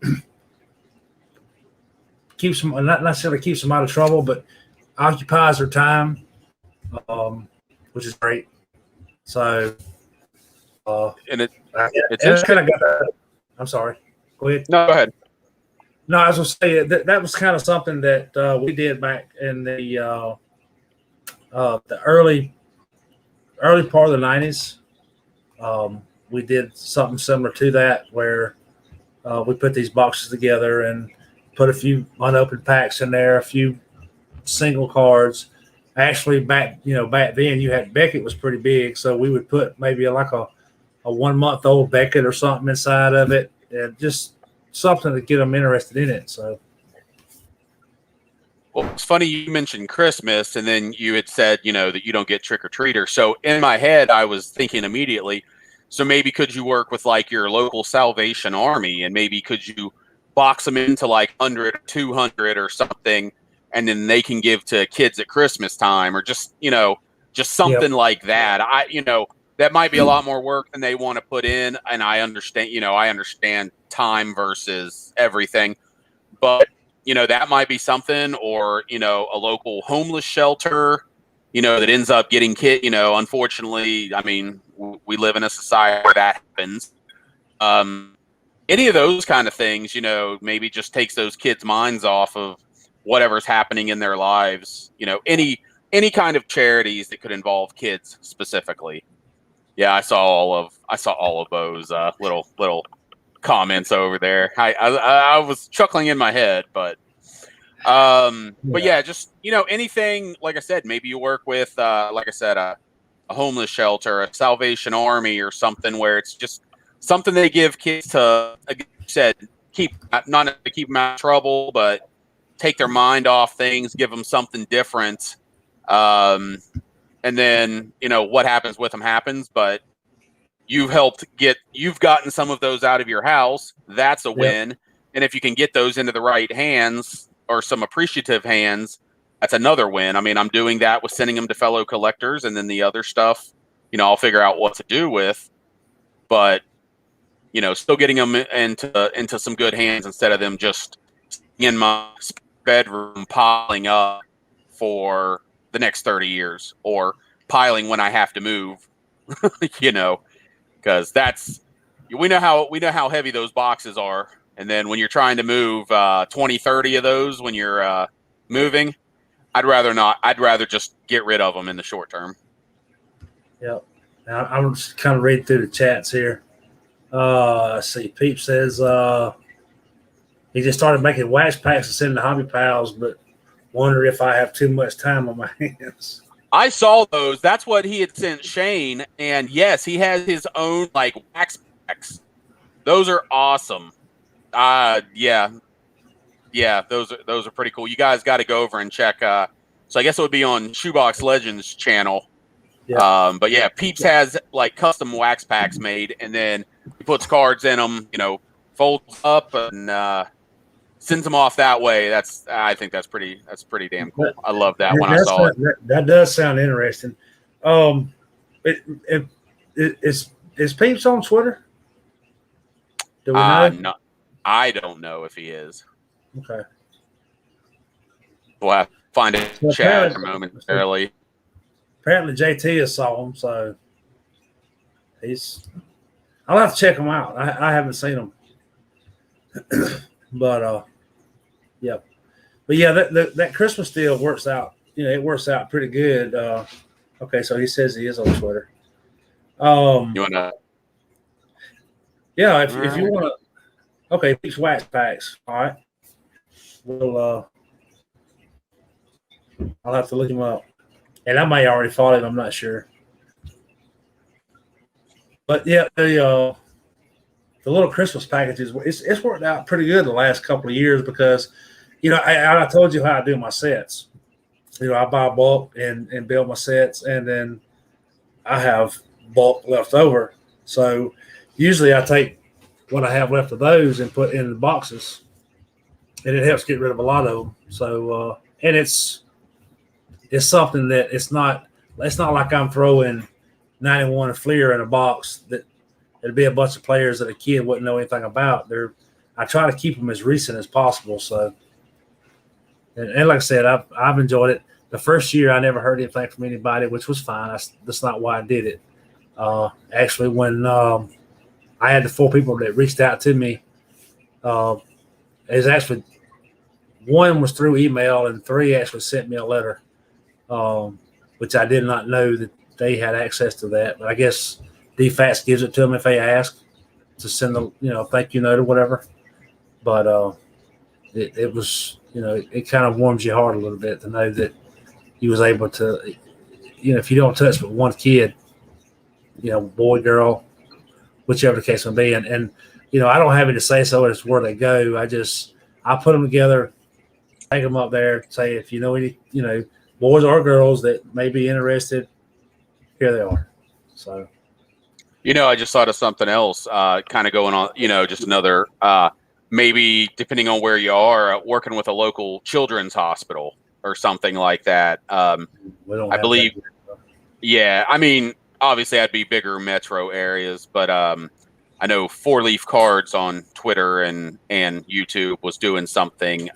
keeps them, not necessarily keeps them out of trouble, but occupies their time, which is great. So, and it's kind of got that. I'm sorry. Go ahead. No, go ahead. No, I was going to say that was kind of something that we did back in the early part of the 90s. We did something similar to that where we put these boxes together and put a few unopened packs in there, a few single cards. Actually, back then, you had Beckett was pretty big, so we would put maybe like a 1-month-old Beckett or something inside of it, and just something to get them interested in it. So, well, it's funny you mentioned Christmas, and then you had said that you don't get trick or treaters. So in my head, I was thinking immediately. So maybe could you work with like your local Salvation Army, and maybe could you box them into like 100, 200 or something, and then they can give to kids at Christmas time, or just something like that. That might be a lot more work than they want to put in, and I understand time versus everything, but that might be something, or a local homeless shelter, that ends up getting unfortunately, I mean, we live in a society where that happens. Any of those kind of things, maybe just takes those kids' minds off of whatever's happening in their lives. Any kind of charities that could involve kids specifically. Yeah, I saw all of those little comments over there. I was chuckling in my head, but yeah, just anything, like I said, maybe you work with like I said, a homeless shelter, a Salvation Army, or something where it's just something they give kids to, like you said, not to keep them out of trouble, but take their mind off things, give them something different. And then, what happens with them happens, but you've gotten some of those out of your house. That's a win. And if you can get those into the right hands, or some appreciative hands, that's another win. I mean, I'm doing that with sending them to fellow collectors, and then the other stuff, I'll figure out what to do with, but still getting them into some good hands instead of them just in my bedroom piling up for the next 30 years, or piling when I have to move, because we know how heavy those boxes are. And then when you're trying to move 20, 30 of those when you're moving, I'd rather not. I'd rather just get rid of them in the short term. Yep. Now, I'm just kind of reading through the chats here. Let's see. Peep says he just started making wax packs and sending to Hobby Pals, but wonder if I have too much time on my hands. I saw those. That's what he had sent Shane. And yes, he has his own like wax packs. Those are awesome. Yeah, those are pretty cool. You guys got to go over and check. So I guess it would be on Shoebox Legends channel. Yeah. But yeah, Peeps has like custom wax packs made, and then he puts cards in them. Folds up and sends them off that way. I think that's pretty damn cool. I love that when I saw it. That does sound interesting. Is Peeps on Twitter? Do we know? No, I don't know if he is. Okay. We'll have to find it in chat momentarily. Apparently JT has saw him, so I'll have to check him out. I haven't seen him. But yep. But yeah, that Christmas deal works out. It works out pretty good. Okay, so he says he is on Twitter. You wanna? Yeah, if you wanna. Okay, these wax packs. All right. Well, I'll have to look him up, and I may already follow him. I'm not sure. But yeah, the little Christmas packages, it's worked out pretty good the last couple of years because, I told you how I do my sets. I buy bulk and build my sets, and then I have bulk left over. So usually I take what I have left of those and put in the boxes, and it helps get rid of a lot of them. So and it's something that it's not like I'm throwing 91 Fleer in a box that it'd be a bunch of players that a kid wouldn't know anything about. I try to keep them as recent as possible. So, and like I said, I've enjoyed it. The first year I never heard anything from anybody, which was fine. That's not why I did it. Actually, when I had the 4 people that reached out to me, actually 1 was through email and 3 actually sent me a letter, which I did not know that they had access to that. But I guess DFATS gives it to them if they ask to send the thank you note or whatever. But it was it kind of warms your heart a little bit to know that he was able to if you don't touch but one kid, boy, girl, whichever the case may be, and I don't have any to say so as where they go. I put them together, take them up there, say if you know any boys or girls that may be interested, here they are. So. I just thought of something else, kind of going on, just another, maybe depending on where you are, working with a local children's hospital or something like that. I believe, yeah, I mean, obviously I'd be bigger metro areas, but I know 4 Leaf Cards on Twitter and YouTube was doing something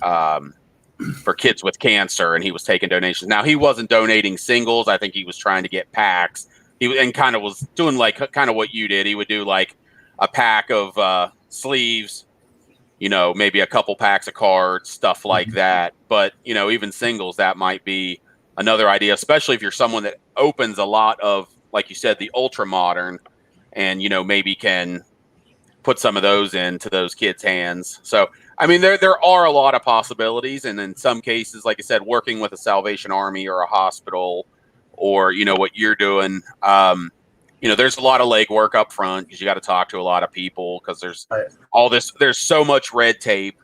for kids with cancer, and he was taking donations. Now, he wasn't donating singles. I think he was trying to get packs. And kind of was doing like kind of what you did. He would do like a pack of sleeves, maybe a couple packs of cards, stuff like that. But, even singles, that might be another idea, especially if you're someone that opens a lot of, like you said, the ultra modern and, maybe can put some of those into those kids' hands. So, I mean, there are a lot of possibilities. And in some cases, like I said, working with a Salvation Army or a hospital or, what you're doing, there's a lot of legwork up front because you got to talk to a lot of people because there's all this, there's so much red tape.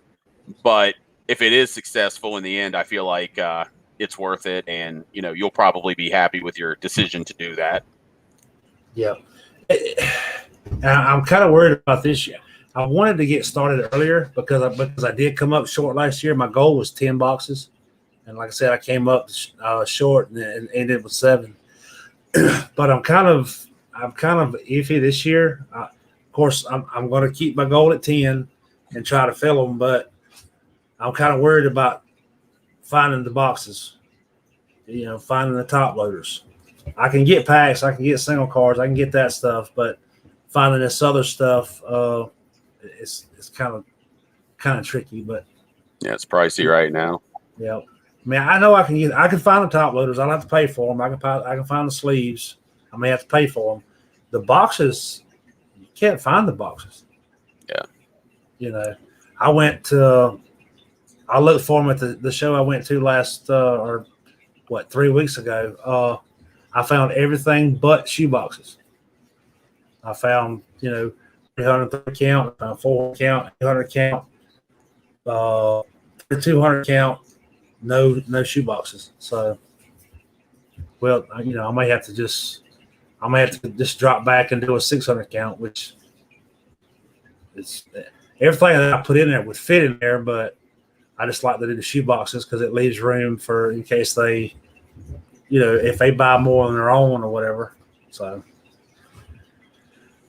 But if it is successful in the end, I feel like it's worth it. And, you'll probably be happy with your decision to do that. Yeah. I'm kind of worried about this year. I wanted to get started earlier because I did come up short last year. My goal was 10 boxes. And like I said, I came up short and ended with 7. But I'm kind of iffy this year. Of course, I'm going to keep my goal at 10 and try to fill them. But I'm kind of worried about finding the boxes. Finding the top loaders. I can get packs, I can get single cards, I can get that stuff. But finding this other stuff, it's kind of tricky. But yeah, it's pricey right now. Yeah. I mean, I know I can find the top loaders. I'll have to pay for them. I can find the sleeves. I may have to pay for them. The boxes, you can't find the boxes. Yeah. I looked for them at the show I went to last, or 3 weeks ago. I found everything but shoe boxes. I found 330 count, 400 count, 800 count, 200 count, no shoe boxes. So, well, I may have to just drop back and do a 600 count, which is everything that I put in there would fit in there, but I just like to do the shoe boxes because it leaves room for in case they, if they buy more on their own or whatever. So.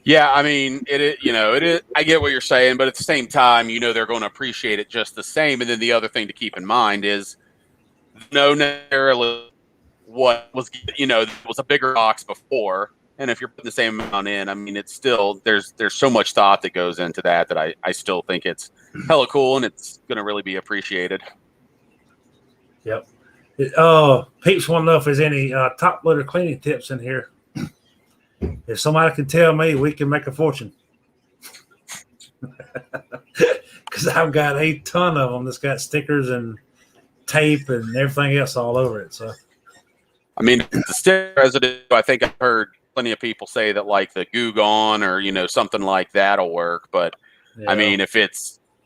Yeah, I mean, it is. I get what you're saying, but at the same time, they're going to appreciate it just the same. And then the other thing to keep in mind is, no necessarily what was was a bigger box before, and if you're putting the same amount in, I mean, it's still there's so much thought that goes into that I still think it's hella cool, and it's going to really be appreciated. Yep. Peeps want to know if there's any top loader cleaning tips in here. If somebody can tell me, we can make a fortune. Because I've got a ton of them that's got stickers and tape and everything else all over it. So, I mean, the sticker residue, I think I've heard plenty of people say that like the Goo Gone or something like that'll work. But yeah. I mean,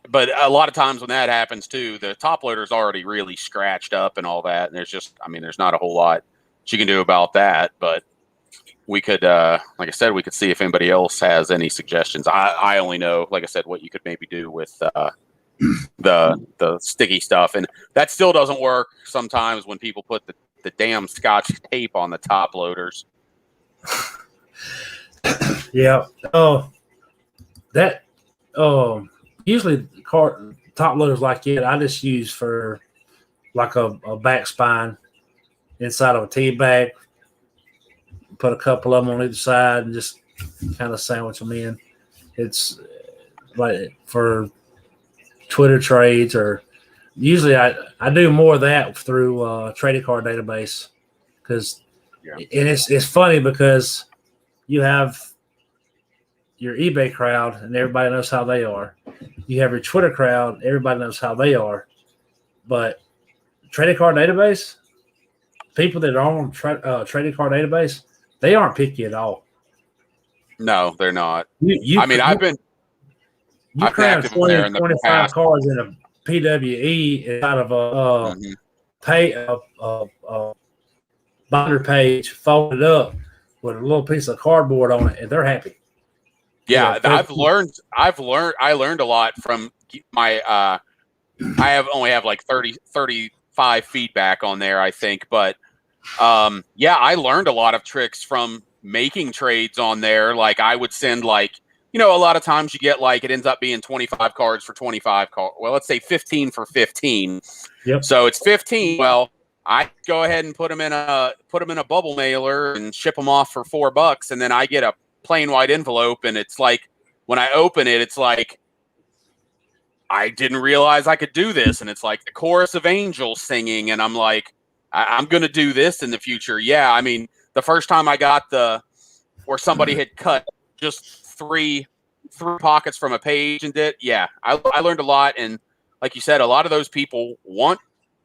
but a lot of times when that happens too, the top loader's already really scratched up and all that, and there's not a whole lot you can do about that. But we could, like I said, we could see if anybody else has any suggestions. I only know, like I said, what you could maybe do with the sticky stuff, and that still doesn't work sometimes when people put the damn Scotch tape on the top loaders. Yeah. Usually top loaders like it, I just use for like a back spine inside of a tea bag. Put a couple of them on either side and just kind of sandwich them in. It's like for Twitter trades, or usually I do more of that through trading card database because and it's funny because you have your eBay crowd and everybody knows how they are. You have your Twitter crowd, everybody knows how they are. But trading card database, people that are on trading card database, they aren't picky at all. No, they're not. I've crammed 20, 25 cards in a PWE inside of a binder page folded up with a little piece of cardboard on it, and they're happy. Yeah, I learned a lot from my I only have like 35 feedback on there, I think, but I learned a lot of tricks from making trades on there. Like I would send a lot of times you get it ends up being 25 cards for 25 cards. Well, let's say 15 for 15. Yep. So it's 15. Well, I go ahead and put them in a bubble mailer and ship them off for $4, and then I get a plain white envelope, and it's like when I open it, it's like I didn't realize I could do this, and it's like the chorus of angels singing, and I'm like, I'm going to do this in the future. Yeah, I mean, the first time I got where somebody had cut just three pockets from a page and did, I learned a lot, and like you said, a lot of those people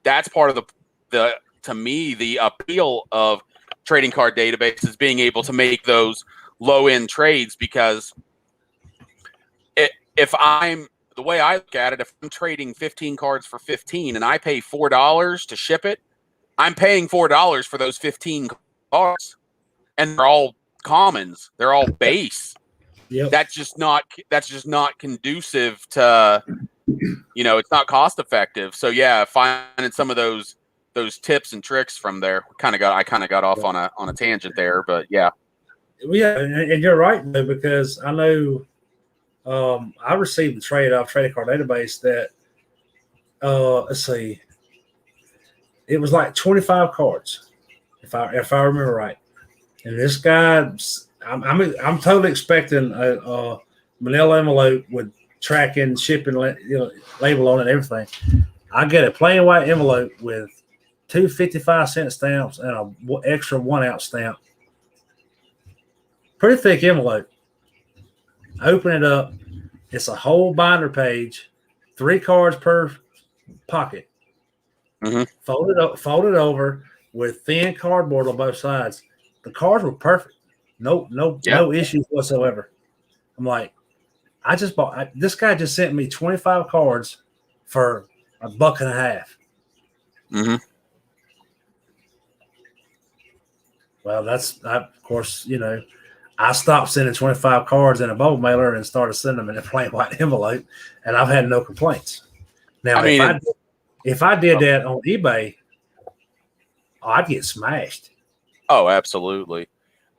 that's part of to me, the appeal of trading card database is being able to make those low-end trades, because the way I look at it, if I'm trading 15 cards for 15 and I pay $4 to ship it, I'm paying $4 for those 15 cards, and they're all commons. They're all base. Yep. That's just not conducive to, it's not cost effective. So yeah, finding some of those tips and tricks from there. I kind of got off on a tangent there, but yeah. Yeah, and you're right though, because I know I received the trade off Trading Card Database that let's see, it was like 25 cards, if I remember right. And this guy, I'm totally expecting a manila envelope with tracking, shipping, label on it, and everything. I get a plain white envelope with 2 55-cent stamps and an extra 1-ounce stamp. Pretty thick envelope. Open it up. It's a whole binder page, 3 cards per pocket. Mm-hmm. Fold it over. with thin cardboard on both sides. The cards were perfect. No issues whatsoever. I'm like, I just bought. This guy just sent me 25 cards for $1.50. Mm-hmm. Well, of course, I stopped sending 25 cards in a bubble mailer and started sending them in a plain white envelope, and I've had no complaints. Now, if I did that on eBay, I'd get smashed. Oh, absolutely.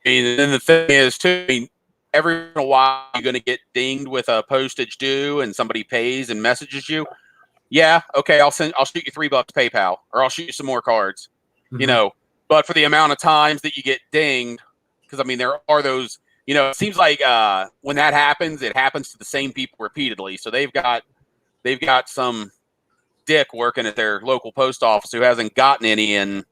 And the thing is, too, every in a while you're going to get dinged with a postage due, and somebody pays and messages you. Yeah, okay, I'll shoot you $3 PayPal, or I'll shoot you some more cards. Mm-hmm. But for the amount of times that you get dinged, because there are those. It seems like when that happens, it happens to the same people repeatedly. So they've got some dick working at their local post office who hasn't gotten any in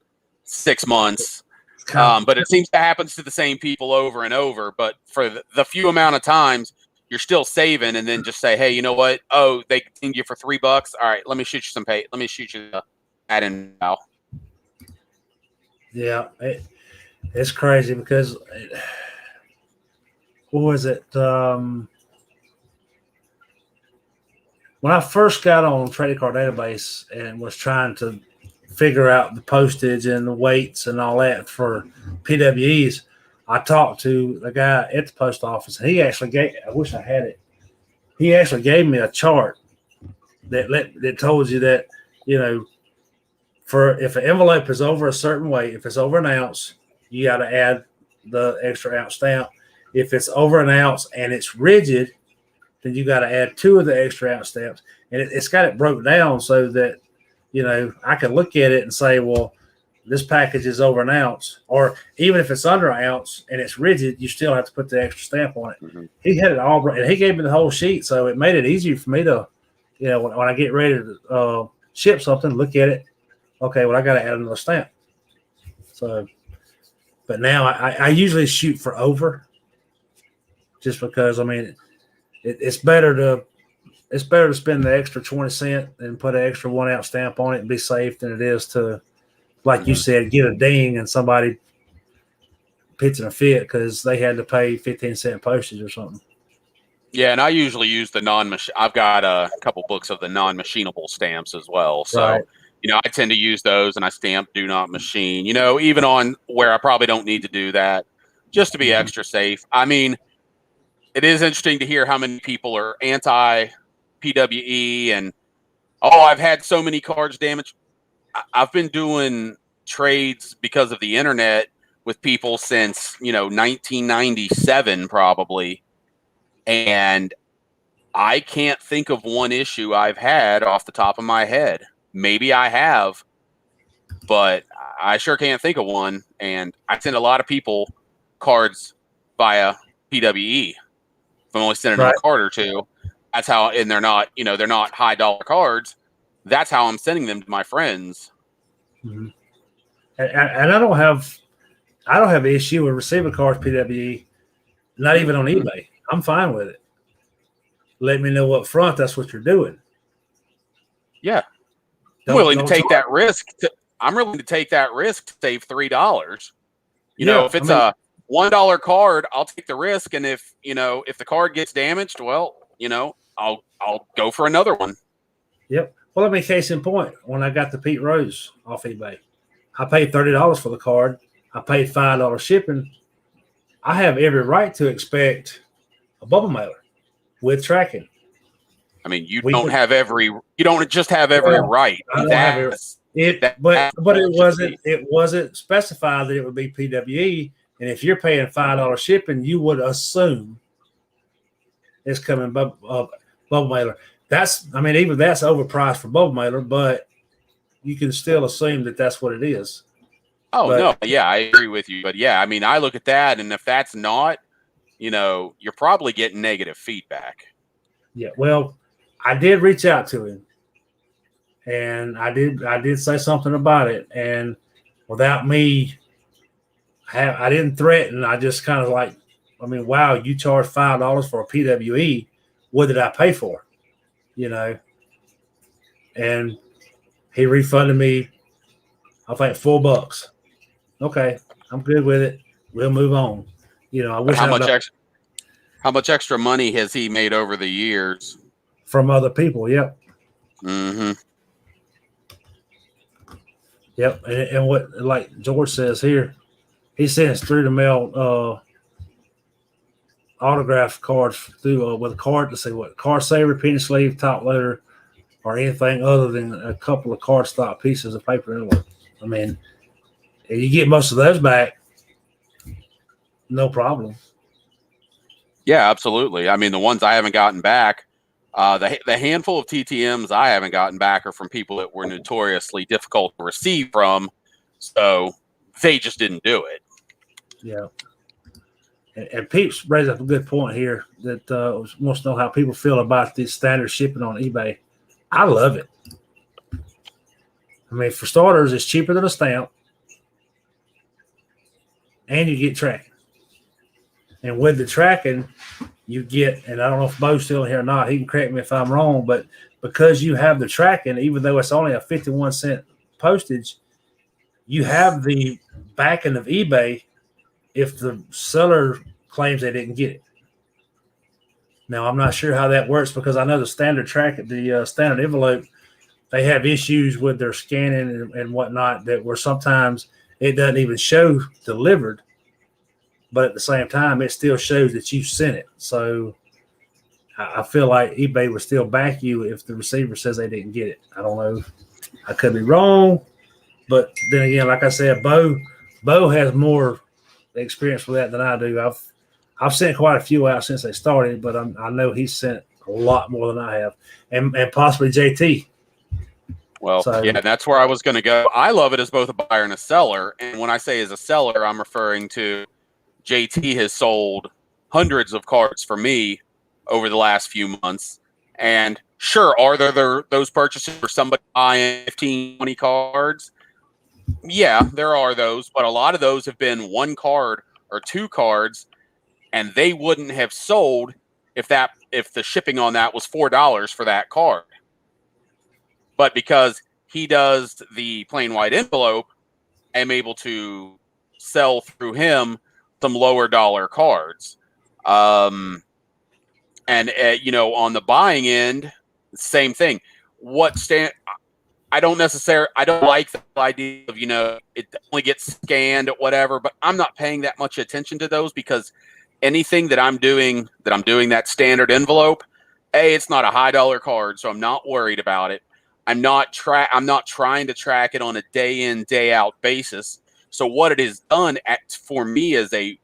6 months. But it seems to happen to the same people over and over. But for the few amount of times, you're still saving, and then just say, hey, you know what? Oh, they dinged you for $3. All right, let me shoot you some pay. Let me shoot you that in now. Yeah, it's crazy because what was it? When I first got on Trading Card Database and was trying to figure out the postage and the weights and all that for PWEs, I talked to the guy at the post office, and he actually I wish I had it. He actually gave me a chart that told you that, if an envelope is over a certain weight, if it's over an ounce, you got to add the extra ounce stamp. If it's over an ounce and it's rigid, then you got to add 2 of the extra ounce stamps. And it's got it broke down so that, I can look at it and say, well, this package is over an ounce. Or even if it's under an ounce and it's rigid, you still have to put the extra stamp on it. Mm-hmm. He had it all, and he gave me the whole sheet. So it made it easier for me to, when I get ready to ship something, look at it. Okay, well, I got to add another stamp. So, but now I usually shoot for over, just because it's better to spend the extra 20 cents and put an extra 1 ounce stamp on it and be safe than it is to, like you said, get a ding and somebody pitching a fit because they had to pay 15-cent postage or something. Yeah, and I usually use the non-machine. I've got a couple books of the non-machinable stamps as well, so. Right. I tend to use those, and I stamp do not machine, even on where I probably don't need to do that, just to be extra safe. It is interesting to hear how many people are anti-PWE and, I've had so many cards damaged. I've been doing trades because of the internet with people since, 1997 probably, and I can't think of one issue I've had off the top of my head. Maybe I have, but I sure can't think of one. And I send a lot of people cards via PWE. If I'm only sending them a card or two, that's how. And they're not high dollar cards. That's how I'm sending them to my friends. Mm-hmm. And I don't have an issue with receiving cards PWE. Not even on eBay. I'm fine with it. Let me know up front that's what you're doing. Yeah. I'm willing to take that risk. I'm willing to take that risk to save $3. If it's a $1 card, I'll take the risk. And if the card gets damaged, well, I'll go for another one. Yep. Well, case in point, when I got the Pete Rose off eBay, I paid $30 for the card. I paid $5 shipping. I have every right to expect a bubble mailer with tracking. You don't just have every right. But it wasn't specified that it would be PWE. And if you're paying $5 shipping, you would assume it's coming bubble mailer. Even that's overpriced for bubble mailer, but you can still assume that that's what it is. No, yeah, I agree with you. But yeah, I look at that, and if that's not, you're probably getting negative feedback. Yeah, well, I did reach out to him, and I did say something about it, and without me, I didn't threaten. I just kind of wow, you charge $5 for a PWE. What did I pay for? And he refunded me I think $4. Okay, I'm good with it. We'll move on. I wish how much extra money has he made over the years from other people? Yep. Mm-hmm. Yep. And what, like George says here, he sends through the mail autograph cards through with a card to say what car saver, penny sleeve, top loader, or anything other than a couple of cardstock pieces of paper envelope. I mean, you get most of those back, no problem. Yeah, absolutely. I mean, the ones I haven't gotten back, the handful of TTMs I haven't gotten back are from people that were notoriously difficult to receive from, so they just didn't do it. Yeah. And Peeps raised up a good point here that wants to know how people feel about this standard shipping on eBay. I love it. I mean, for starters, it's cheaper than a stamp, and you get tracking. And with the tracking, you get, and I don't know if Bo's still here or not, he can correct me if I'm wrong, but because you have the tracking, even though it's only a 51-cent postage, you have the backing of eBay if the seller claims they didn't get it. Now, I'm not sure how that works because I know the standard standard envelope, they have issues with their scanning and whatnot that where sometimes it doesn't even show delivered, but at the same time, it still shows that you sent it. So I feel like eBay would still back you if the receiver says they didn't get it. I don't know. I could be wrong, but then again, like I said, Bo has more experience with that than I do. I've sent quite a few out since they started, but I know he's sent a lot more than I have, and possibly JT. Well, yeah, that's where I was going to go. I love it as both a buyer and a seller, and when I say as a seller, I'm referring to JT has sold hundreds of cards for me over the last few months, and sure, are there those purchases for somebody buying 15, 20 cards? Yeah, there are those, but a lot of those have been one card or two cards, and they wouldn't have sold if the shipping on that was $4 for that card. But because he does the plain white envelope, I'm able to sell through him some lower dollar cards. And on the buying end, same thing. I don't like the idea of, it only gets scanned or whatever, but I'm not paying that much attention to those because anything that I'm doing that standard envelope, it's not a high dollar card, so I'm not worried about it. I'm not trying to track it on a day in, day out basis. So what it has done for me as a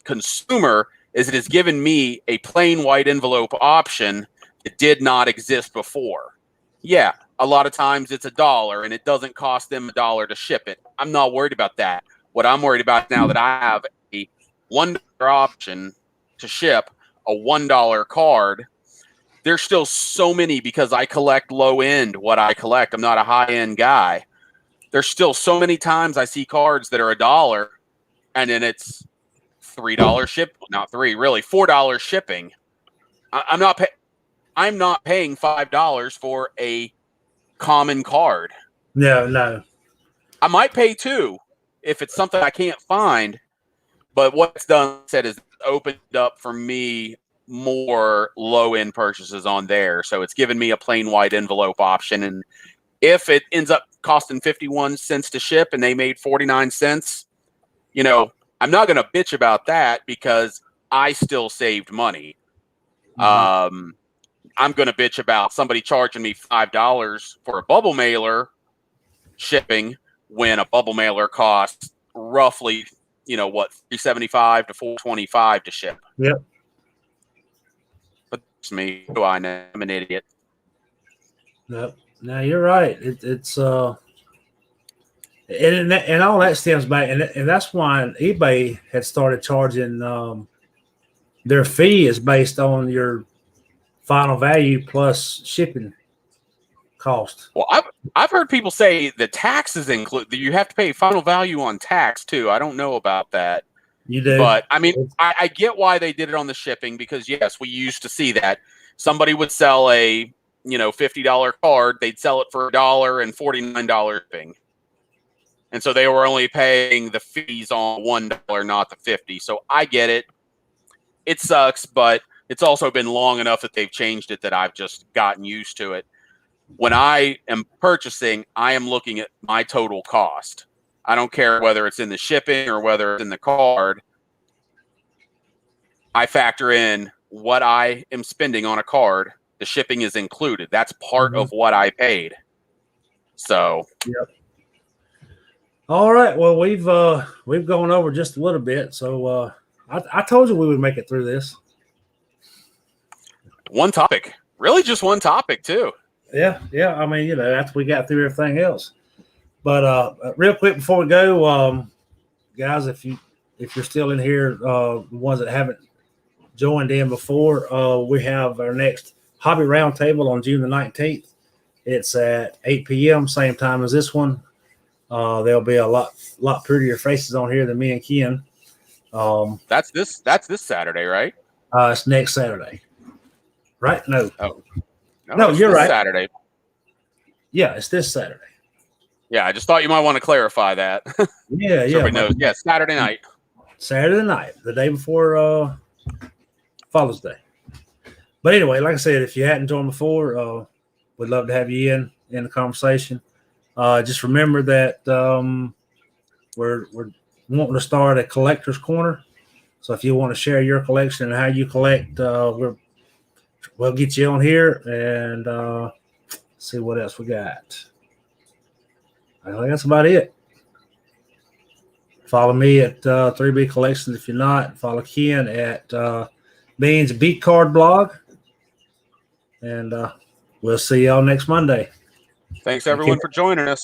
consumer is it has given me a plain white envelope option that did not exist before. Yeah, a lot of times it's $1 and it doesn't cost them $1 to ship it. I'm not worried about that. What I'm worried about now that I have a $1 option to ship a $1 card, there's still so many because I collect low end what I collect. I'm not a high end guy. There's still so many times I see cards that are $1 and then it's $3 ship, not three, really $4 shipping. I'm not paying $5 for a common card. No. I might pay $2 if it's something I can't find, but what it's done is opened up for me more low-end purchases on there. So it's given me a plain white envelope option. And if it ends up costing 51 cents to ship and they made 49 cents, I'm not going to bitch about that because I still saved money. Mm-hmm. I'm going to bitch about somebody charging me $5 for a bubble mailer shipping when a bubble mailer costs roughly, $375 to $425 to ship. Yep. But it's me. Who I know? I'm an idiot. No, you're right. It's and all that stems back, and that's why eBay had started charging their fee is based on your final value plus shipping cost. Well, I've heard people say the taxes include. You have to pay final value on tax too. I don't know about that. You do, but I mean, I get why they did it on the shipping because yes, we used to see that somebody would sell a $50 card, they'd sell it for $1 and $49 shipping. And so they were only paying the fees on $1, not the 50. So I get it. It sucks, but it's also been long enough that they've changed it that I've just gotten used to it. When I am purchasing, I am looking at my total cost. I don't care whether it's in the shipping or whether it's in the card. I factor in what I am spending on a card. The shipping is included. That's part of what I paid. So, yep. All right. Well, we've gone over just a little bit. So I told you we would make it through this. One topic, really, just one topic too. Yeah. I mean, after we got through everything else. But real quick before we go, guys, if you're still in here, the ones that haven't joined in before, we have our next hobby roundtable on June the 19th. It's at 8 p.m. same time as this one. There'll be a lot prettier faces on here than me and Ken. That's this Saturday, right? It's next Saturday, right? No, no, you're right. Saturday. Yeah, it's this Saturday. Yeah, I just thought you might want to clarify that. Yeah. Everybody knows. Yeah, Saturday night. Saturday night, the day before Father's Day. But anyway, like I said, if you hadn't joined before, we'd love to have you in the conversation. Just remember that we're wanting to start a collector's corner. So if you want to share your collection and how you collect, we'll get you on here and see what else we got. I think that's about it. Follow me at 3B Collections if you're not. Follow Ken at Beans Beat Card Blog. And we'll see y'all next Monday. Thanks, everyone, for joining us.